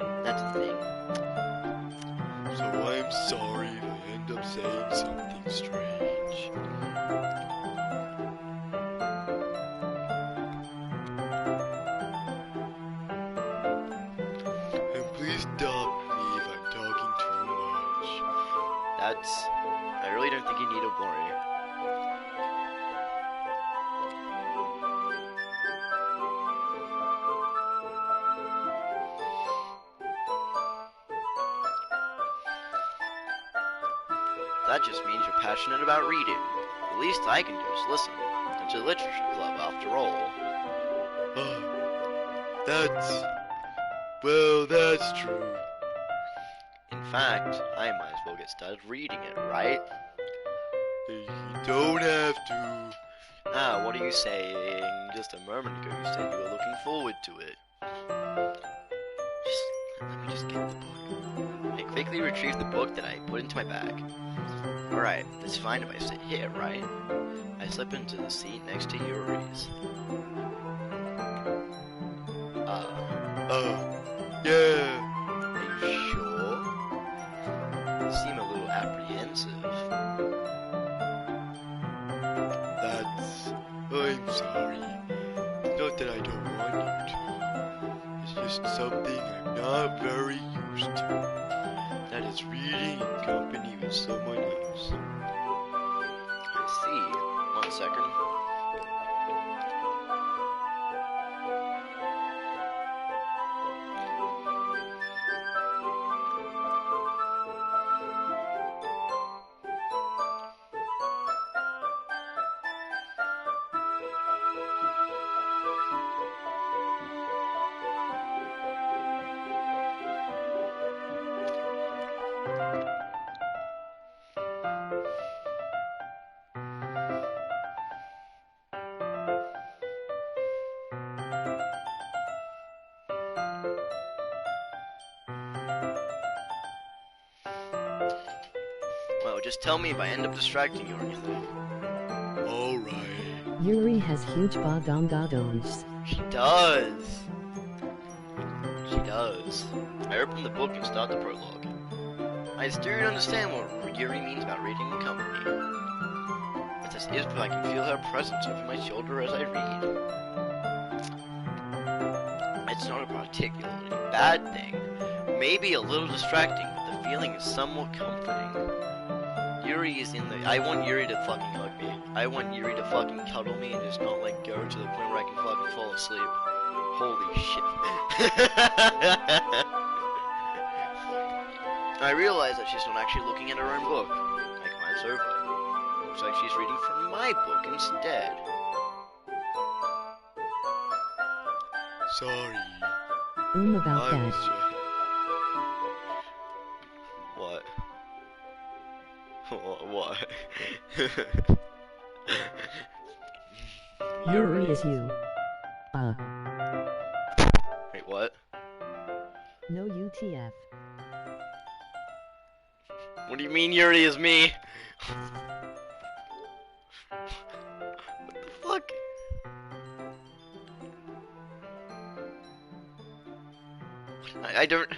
people. That's the thing. So I'm sorry if I end up saying something strange. And please stop me if I'm talking too much. I really don't think you need to worry. That just means you're passionate about reading. The least I can do is listen. It's a literature club, after all. That's true. In fact, I might as well get started reading it, right? You don't have to. Ah, what are you saying? Just a moment ago you said you were looking forward to it. Let me just get the book. I quickly retrieved the book that I put into my bag. Alright, it's fine if I sit here, right? I I slip into the seat next to Yuri's. Yeah. Are you sure? You seem a little apprehensive. I'm sorry. It's not that I don't want you to. It's just something I'm not very used to. That is reading in company with someone else. I see. 1 second. Well, just tell me if I end up distracting you or anything. Alright. Yuri has huge badongadons. She does. She does. I open the book and start the prologue. I still don't understand what Yuri means about reading in company. It's as if I can feel her presence over my shoulder as I read. It's not a particularly bad thing. Maybe a little distracting, but the feeling is somewhat comforting. Yuri is in the... I want Yuri to fucking hug me. I want Yuri to fucking cuddle me and just not like go to the point where I can fucking fall asleep. Holy shit. I realize that she's not actually looking at her own book. I glance over. Looks like she's reading from my book instead. Sorry. About that. What? What? Yuri is you. Wait, what? No UTF. What do you mean Yuri is me? What the fuck? I don't...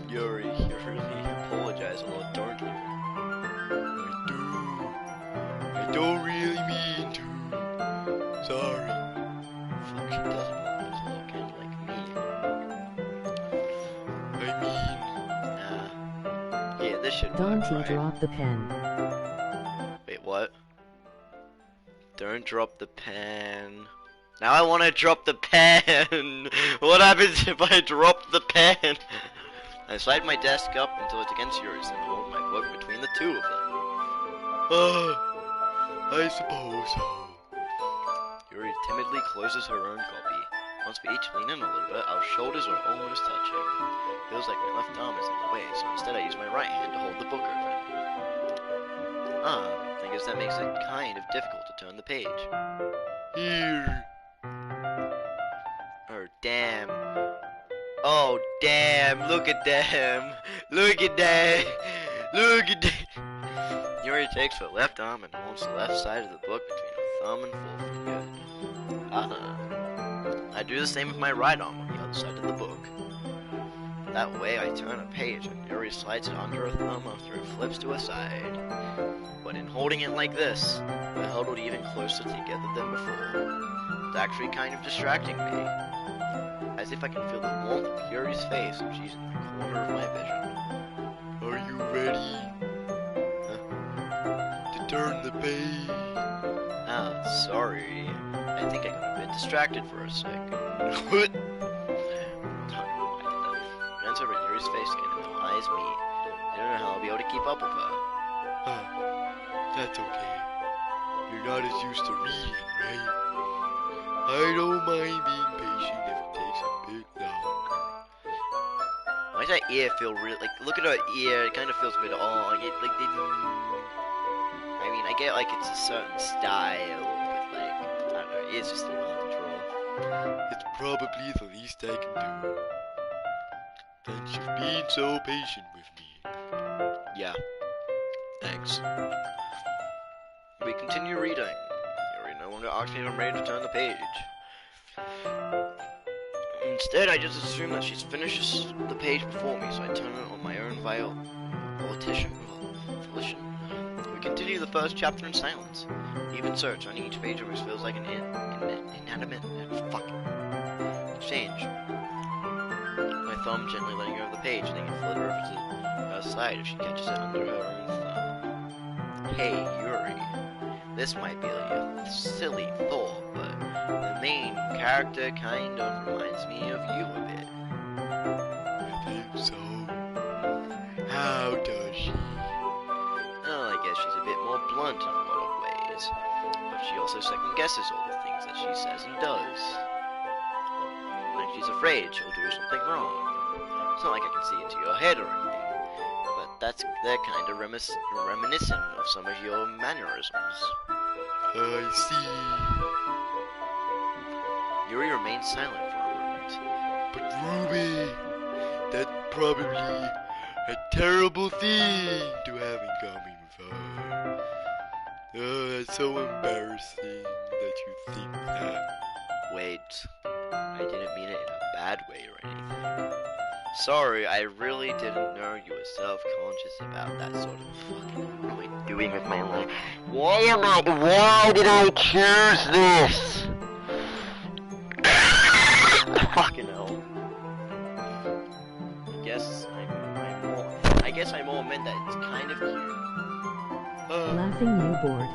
Yuri, you really apologize a lot, don't you? I don't really mean to. Sorry. Fuck, she doesn't apologize a lot, kind of like me. Yeah, this should work, Dante, right? drop the pen. Wait, what? Don't drop the pen. Now I want to drop the pen. What happens if I drop the pen? I slide my desk up until it's against yours and hold my book between the two of them. I suppose so. Yuri timidly closes her own copy. Once we each lean in a little bit, our shoulders are almost touching. Feels like my left arm is in the way, so instead I use my right hand to hold the book open. I guess that makes it kind of difficult to turn the page. Here. Oh, damn. Oh, damn. Look at them. Look at that. Look at that. Yuri takes her left arm and holds the left side of the book between her thumb and forefinger. I do the same with my right arm on the other side of the book. That way I turn a page and Yuri slides it under her thumb after it flips to her side. But in holding it like this, we're huddled even closer together than before. It's actually kind of distracting me. As if I can feel the warmth of Yuri's face and she's in the corner of my vision. Are you ready? To turn the page? Sorry. I think I got a bit distracted for a second. What? Glance over at Yuri's face again and her eyes meet. I don't know how I'll be able to keep up with her. That's okay. You're not as used to reading, right? I don't mind being patient if it takes a bit longer. Why does that ear feel real? Like, look at her ear. It kind of feels a bit I mean, I get like it's a certain style, but like, I don't know. It's just a little hard to draw. It's probably the least I can do. Thanks for being so patient with me. Yeah. Thanks. We continue reading. Yuri no longer asks me if I'm ready to turn the page. Instead, I just assume that she's finished the page before me, so I turn it on my own volition. We continue the first chapter in silence. Even so, turning each page always feels like an inanimate exchange. My thumb gently letting go of the page, letting it flutter over to her side if she catches it under her own thumb. Hey, Yuri. This might be like a silly thought, but the main character kind of reminds me of you a bit. I think so. How does she? Well, I guess she's a bit more blunt in a lot of ways, but she also second guesses all the things that she says and does. Like she's afraid she'll do something wrong. It's not like I can see into your head or anything, but they're kind of reminiscent of some of your mannerisms. I see. Yuri remains silent for a moment. But Ruby, that's probably a terrible thing to have in common with her. Oh, that's so embarrassing that you think that. Wait, I didn't mean it in a bad way or anything. Sorry, I really didn't know you were self-conscious about that sort of fucking what am I doing with my life? Why did I choose this? Fucking hell. I guess I more meant that it's kind of cute. Laughing you bored.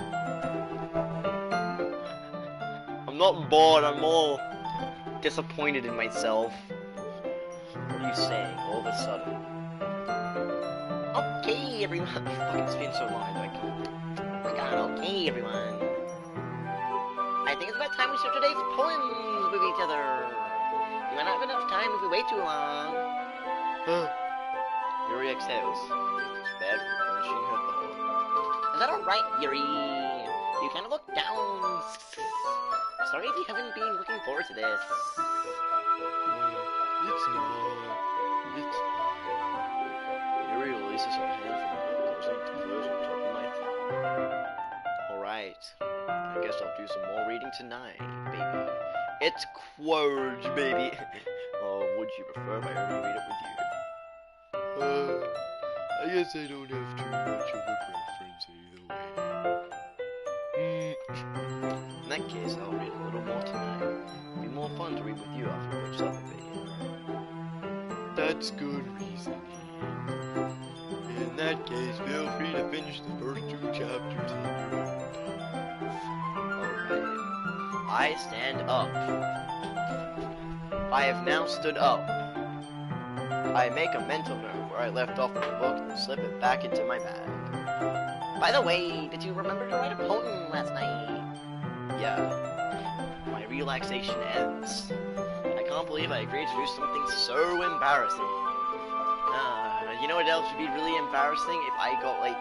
I'm not bored, I'm more disappointed in myself. What are you saying all of a sudden? Okay, everyone. Fucking, it's been so long, I can't. Oh my god, okay, everyone. I think it's about time we start today's poems with each other. We might not have enough time if we wait too long. Yuri exhales. It's bad for finishing her thought. Is that alright, Yuri? You kind of look down. Sorry if you haven't been looking forward to this. It's not. It's fine. Yuri releases her hand from her, closing to close on top of my thumb. Alright. I guess I'll do some more reading tonight, baby. It's Quoge, baby. Or would you prefer if I only read it with you? I guess I don't have too much of a preference either way. In that case, I'll read a little more tonight. It'll be more fun to read with you after it picks up a bit. That's good reasoning. In that case, feel free to finish the first 2 chapters in your own time. Alright. I stand up. I have now stood up. I make a mental note where I left off in the book and slip it back into my bag. By the way, did you remember to write a poem last night? Yeah. My relaxation ends. I can't believe I agreed to do something so embarrassing. You know what else would be really embarrassing? If I got, like,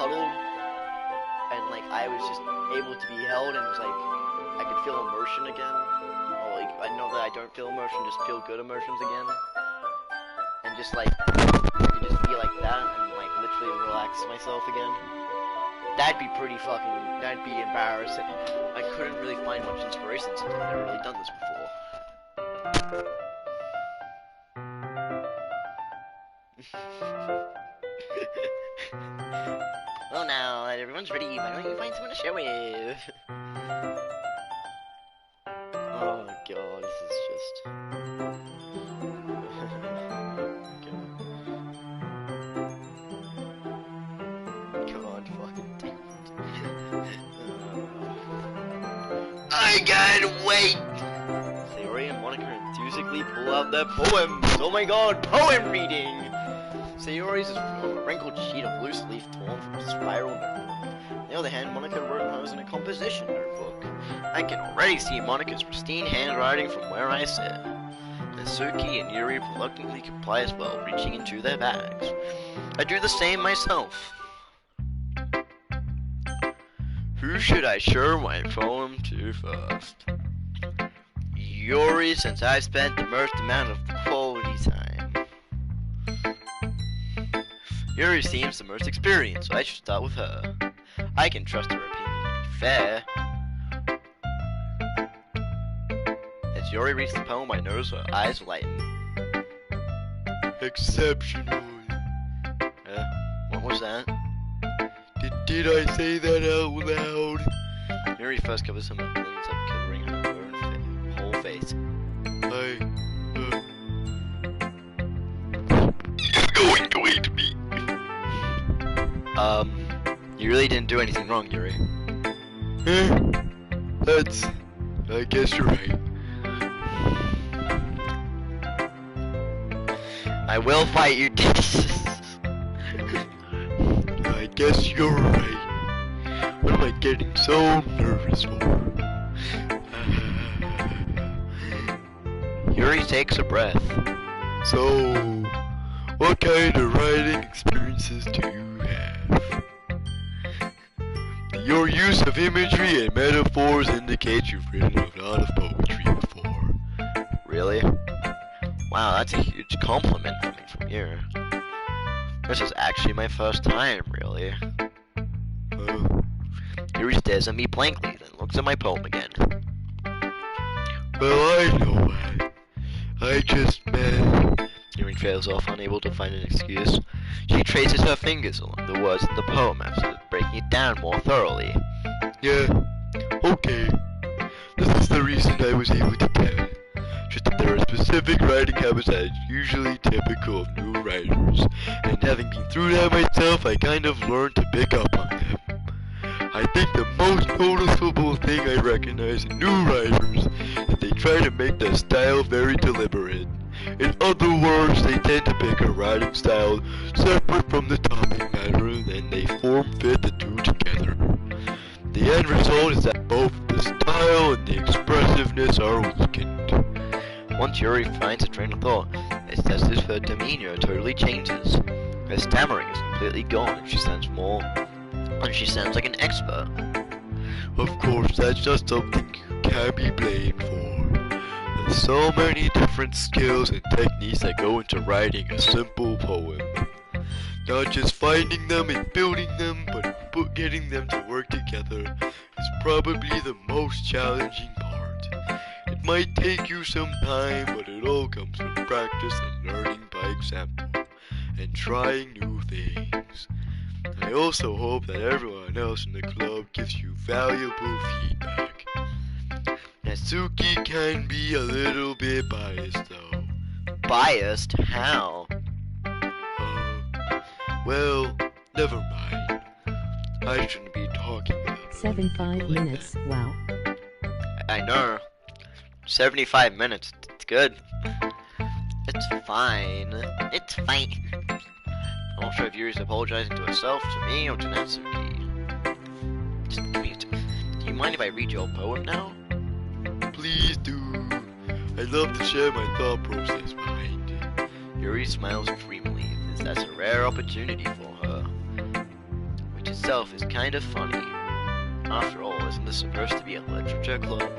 cuddled and, like, I was just able to be held and was, like, I could feel emotion again. Or, like, I know that I don't feel emotion, just feel good emotions again. And just, like, I could just be like that and, like, literally relax myself again. That'd be pretty fucking, that'd be embarrassing. I couldn't really find much inspiration since I've never really done this before. Well, now that everyone's ready, why don't you find someone to share with? Oh god, this is just... God fucking damn it. I can't wait! Sayori and Monica enthusiastically pull out their poems. Oh my god, poem reading! Sayori's is from a wrinkled sheet of loose leaf torn from a spiral notebook. On the other hand, Monica wrote hers in a composition notebook. I can already see Monica's pristine handwriting from where I sit. Natsuki and Yuri reluctantly comply as well, reaching into their bags. I do the same myself. Who should I show my poem to first? Yuri, since I spent the most amount of quality time. Yuri seems the most experienced, so I should start with her. I can trust her opinion to be fair. As Yuri reads the poem, I notice her eyes lighten. Exceptional. What was that? Did I say that out loud? Yuri first covers him up, then ends up covering her whole face. You're going to eat me. You really didn't do anything wrong, Yuri. I guess you're right. I will fight you. I guess you're right. What am I getting so nervous for? Yuri takes a breath. So, what kind of writing experiences do you have? Your use of imagery and metaphors indicates you've written a lot of poetry before. Really? Wow, that's a huge compliment coming from you. This is actually my first time, really. Yuri stares at me blankly, then looks at my poem again. Well, I know that. I just meant... Yuri trails off, unable to find an excuse. She traces her fingers along the words in the poem after breaking it down more thoroughly. Yeah, okay. This is the reason I was able to tell it. Just that there are specific writing habits that is usually typical of new writers, and having been through that myself, I kind of learned to pick up on them. I think the most noticeable thing I recognize in new writers is they try to make their style very deliberate. In other words, they tend to pick a writing style separate from the topic matter, and they form-fit the two together. The end result is that both the style and the expressiveness are weakened. Once Yuri finds a train of thought, it's as if her demeanor totally changes. Her stammering is completely gone, and she sounds like an expert. Of course, that's just something you can't be blamed for. There's so many different skills and techniques that go into writing a simple poem. Not just finding them and building them, but getting them to work together is probably the most challenging part. It might take you some time, but it all comes from practice and learning by example, and trying new things. I also hope that everyone else in the club gives you valuable feedback. Natsuki can be a little bit biased though. Biased? How? Well, never mind. I shouldn't be talking about it. 75 minutes, wow. I know. 75 minutes, it's good. It's fine. It's fine. I'm not sure if Yuri's apologizing to herself, to me, or to Natsuki. Just give me do you mind if I read your poem now? Please do. I'd love to share my thought process behind it. Yuri smiles dreamily, as that's a rare opportunity for her. Which itself is kind of funny. After all, isn't this supposed to be a literature club?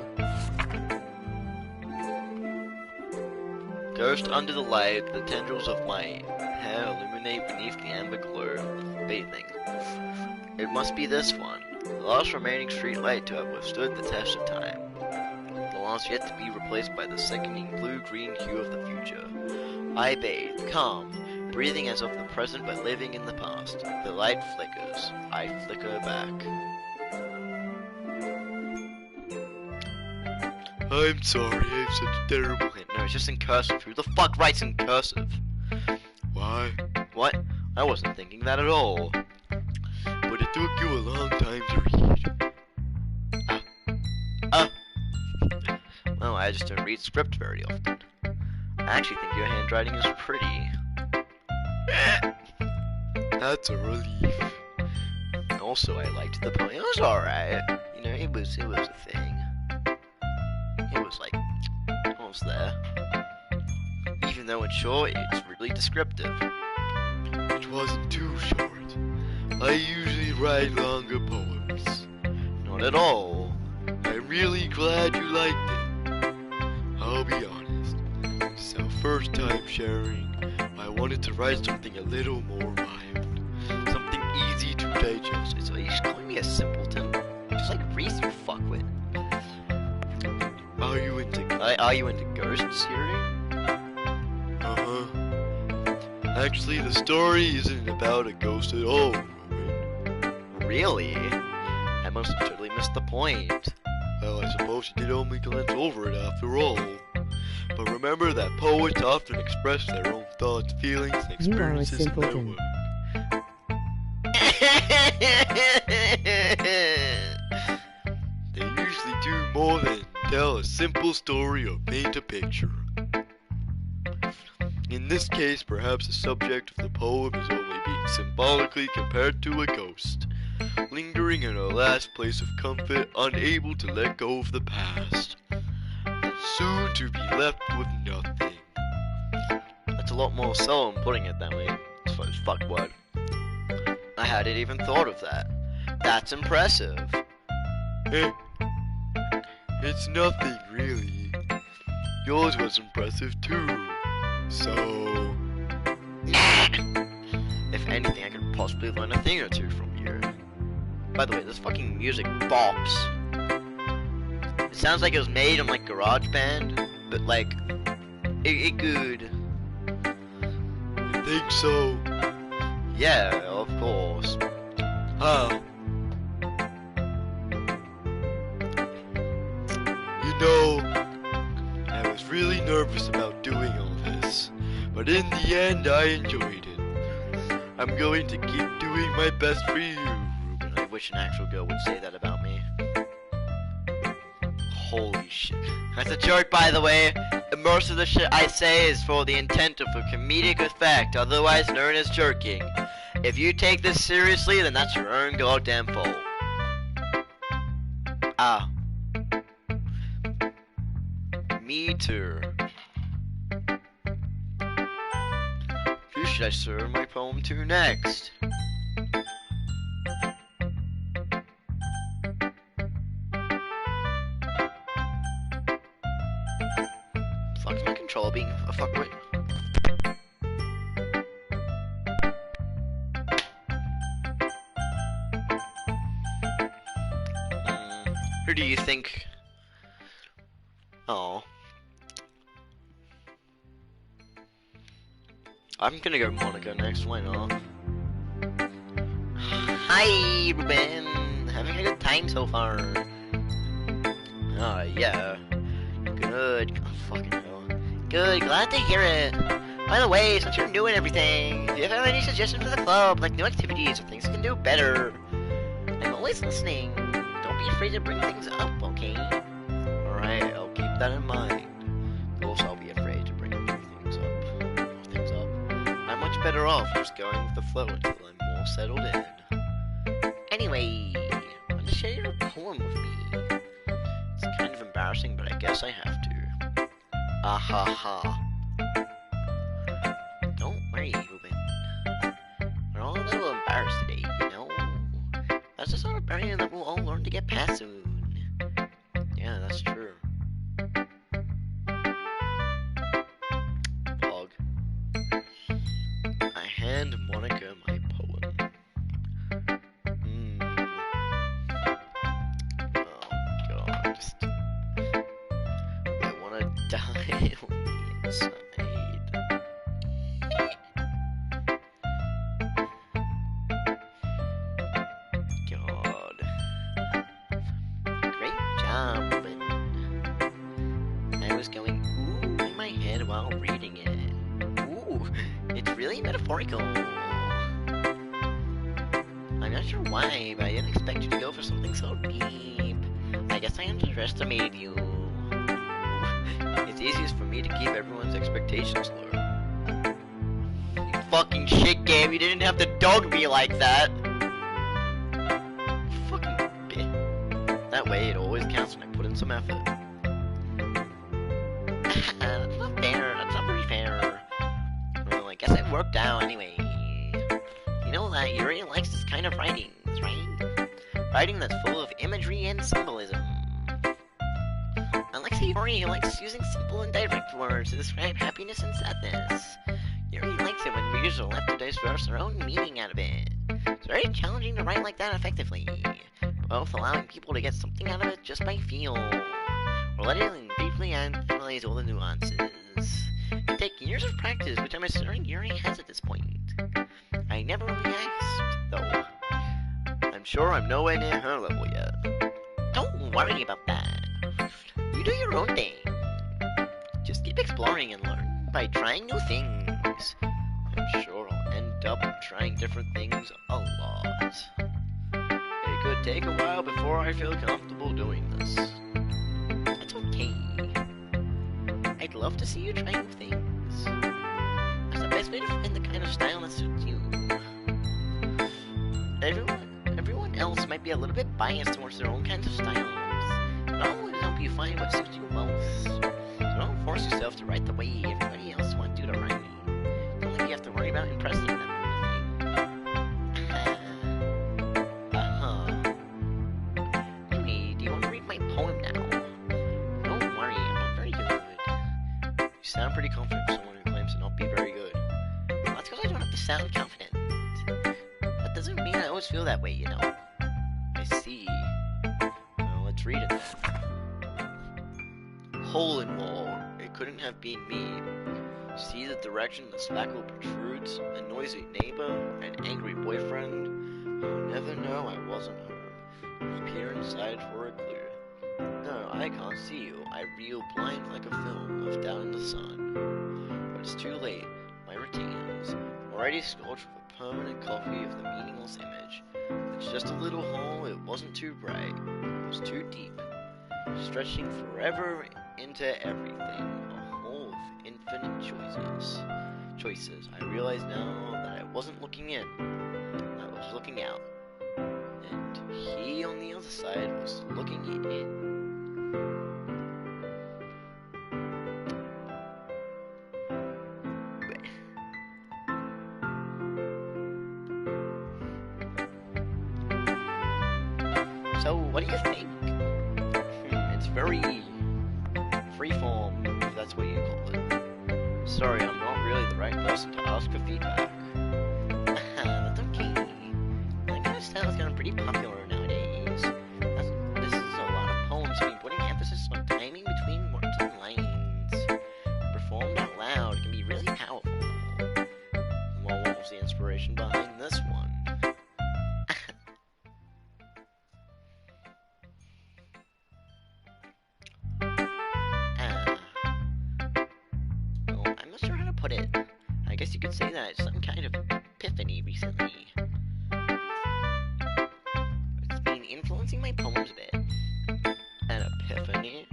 Ghost under the light, the tendrils of my hair illuminate beneath the amber glow of bathing. It must be this one, the last remaining street light to have withstood the test of time. The last yet to be replaced by the sickening blue-green hue of the future. I bathe, calm, breathing as of the present but living in the past. The light flickers. I flicker back. I'm sorry, I have such a terrible hint. No, it's just in cursive. Who the fuck writes in cursive? Why? What? I wasn't thinking that at all. But it took you a long time to read. Well, I just don't read script very often. I actually think your handwriting is pretty. That's a relief. Also, I liked the poem. It was alright. You know, it was a thing. It was like, almost there. Even though it's short, it's really descriptive. It wasn't too short. I usually write longer poems. Not at all. I'm really glad you liked it. I'll be honest. It's our first time sharing. I wanted to write something a little more vibrant. pages. Are you just calling me a simpleton? Just like Reese, you fuckwit. Are you into ghosts, Yuri? Uh-huh. Actually, the story isn't about a ghost at all, Ruben. Really? I must have totally missed the point. Well, I suppose you did only glance over it after all. But remember that poets often express their own thoughts, feelings, and You are a experiences in their simpleton. work. They usually do more than tell a simple story or paint a picture. In this case, perhaps the subject of the poem is only being symbolically compared to a ghost, lingering in a last place of comfort, unable to let go of the past, and soon to be left with nothing. That's a lot more solemn putting it that way. It's fuck what. I hadn't even thought of that. That's impressive. Eh, it's nothing really. Yours was impressive too. So, If anything, I could possibly learn a thing or two from you. By the way, this fucking music bops. It sounds like it was made on like GarageBand, but like, it good. you think so? Yeah, of course. Huh? You know, I was really nervous about doing all this, but in the end I enjoyed it. I'm going to keep doing my best for you, Ruben. I wish an actual girl would say that about me. Holy shit. That's a joke, by the way. Most of the shit I say is for the intent of a comedic effect, otherwise known as jerking. If you take this seriously, then that's your own goddamn fault. Ah. Me too. Who should I serve my poem to next? Fuck my controller being a fuckwit. Who do you think? Oh. I'm gonna go Monica next, why not? Hi, Ruben! Having a good time so far. Yeah. Good. Oh, fucking hell. Good, glad to hear it. By the way, since you're new and everything, if you have any suggestions for the club, like new activities or things you can do better, I'm always listening. Don't be afraid to bring things up, okay? Alright, I'll keep that in mind. Of course, I'll be afraid to bring things up. I'm much better off just going with the flow until I'm more settled in. Anyway, want to share your poem with me? It's kind of embarrassing, but I guess I have to. Ah ha ha. Don't worry, Ruben. We're all a little embarrassed today, you know? That's the sort of barrier that we'll all learn to get past soon. Yeah, that's true. Dog. I hand Monica my poem. Oh god, I wanna die inside. God. Great job, Ruben. I was going ooh in my head while reading it. Ooh, it's really metaphorical. I'm not sure why, but I didn't expect you to go for something so deep. I guess I underestimated you. It's easiest for me to keep everyone's expectations low. You fucking shit game, you didn't have to dog me like that. Fucking bitch. That way it always counts when I put in some effort. That's not fair, that's not very fair. Well, I guess it worked out anyway. You know that Yuri likes this kind of writing, right? Writing that's full of imagery and symbolism. Unlike Yuri, likes using simple and direct words to describe happiness and sadness. Yuri likes it when readers are left to disperse their own meaning out of it. It's very challenging to write like that effectively, both allowing people to get something out of it just by feel, or letting them deeply analyze all the nuances. It can take years of practice, which I'm assuming Yuri has at this point. I never really asked, though. I'm sure I'm nowhere near her level yet. Don't worry about that. You do your own thing. Just keep exploring and learn by trying new things. I'm sure I'll end up trying different things a lot. It could take a while before I feel comfortable doing this. That's okay. I'd love to see you try new things. That's the best way to find the kind of style that suits you. Everyone else might be a little bit biased towards their own kinds of styles. But I'll always help you find what suits you most. So don't force yourself to write the way everybody else wants you to write. Don't think you have to worry about impressing them or anything. Anyway, do you want to read my poem now? Don't worry, I'm not very good. You sound pretty confident for someone who claims to not be very good. Well, that's because I don't have to sound confident. That doesn't mean I always feel that way, you know. I see. Well, let's read it then. Hole in wall. It couldn't have been me. See the direction the spackle protrudes? A noisy neighbor? An angry boyfriend? I'll never know I wasn't her. Peer inside for a clue. No, I can't see you. I reel blind like a film left out in the sun. But it's too late. My retainers. Already scorched with a permanent copy of the meaningless image. It's just a little hole, it wasn't too bright. It was too deep. Stretching forever into everything. A hole of infinite choices. I realize now that I wasn't looking in. I was looking out. And he on the other side was looking in. So, what do you think? It's very freeform, if that's what you call it. Sorry, I'm not really the right person to ask for feedback. That's okay. That kind of style is getting pretty popular nowadays. This is a lot of poems being putting emphasis on timing between words and lines. Performed out loud, it can be really powerful. Well, what was the inspiration behind this one? Put it. I guess you could say that it's some kind of epiphany recently. It's been influencing my poems a bit. An epiphany?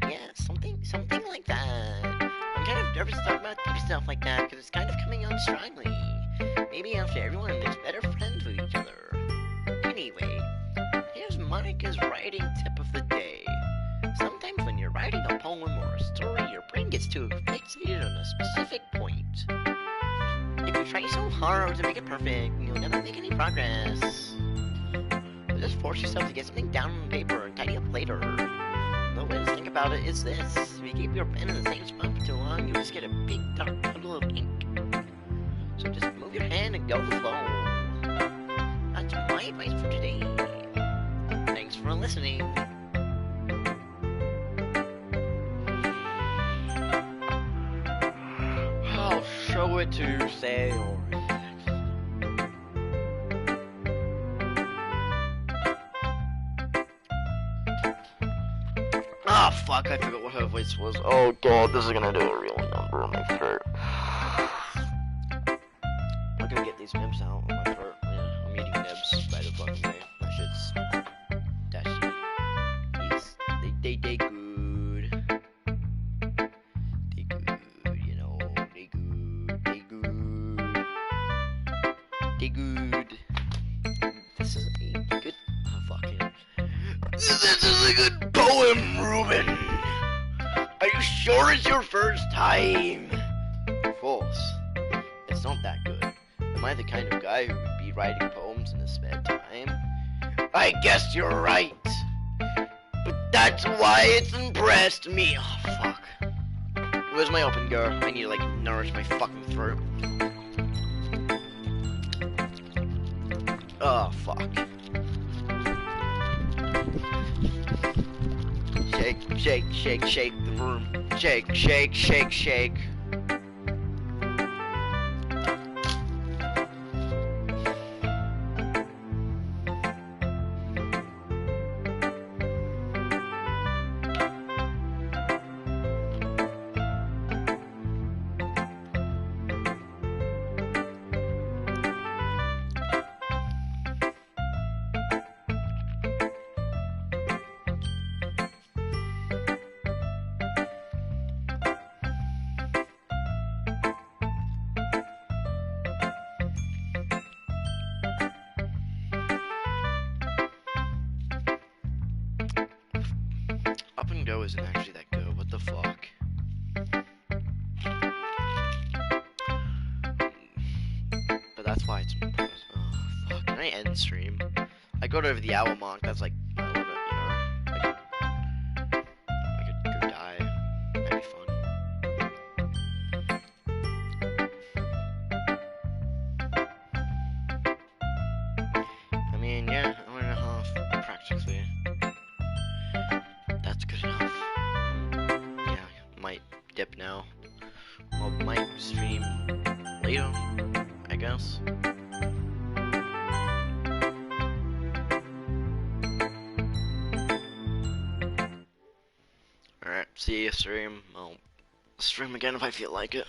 Yeah, something like that. I'm kind of nervous to talk about deep stuff like that because it's kind of coming on strongly. Maybe after everyone is better friends with each other. Anyway, here's Monica's writing tip of the day. Sometimes when you're writing a poem or a story, your brain gets too fixated on a specific point. If you try so hard to make it perfect, you'll never make any progress. So just force yourself to get something down on paper and tidy up later. The way to think about it is this. If you keep your pen in the same spot for too long, you'll just get a big dark puddle of ink. So just move your hand and go with the flow. That's my advice for today. Thanks for listening. Show it to say or ah, fuck, I forgot what her voice was. Oh god, this is gonna do a real number on my throat. I'm gonna get these nibs out on my throat. Yeah, I'm eating nibs by the fucking way. That shit's dashy. They good. Good. This is a good. Oh, fuck it. This is a good poem, Ruben. Are you sure it's your first time? False. It's not that good. Am I the kind of guy who would be writing poems in his spare time? I guess you're right. But that's why it's impressed me. Oh, fuck. Where's my open go? I need to, like, nourish my fucking throat. Oh, fuck. Shake, shake, shake, shake the room. Shake, shake, shake, shake. Up and go isn't actually that good. What the fuck? But that's why it's. Oh fuck! Can I end stream? I go over the hour mark. That's like my limit, you know. I could go die. That'd be fun. I mean, yeah, hour and a half practically. That's good enough. Yeah, might dip now. Well, might stream later, I guess. Alright, see you stream. I'll stream again if I feel like it.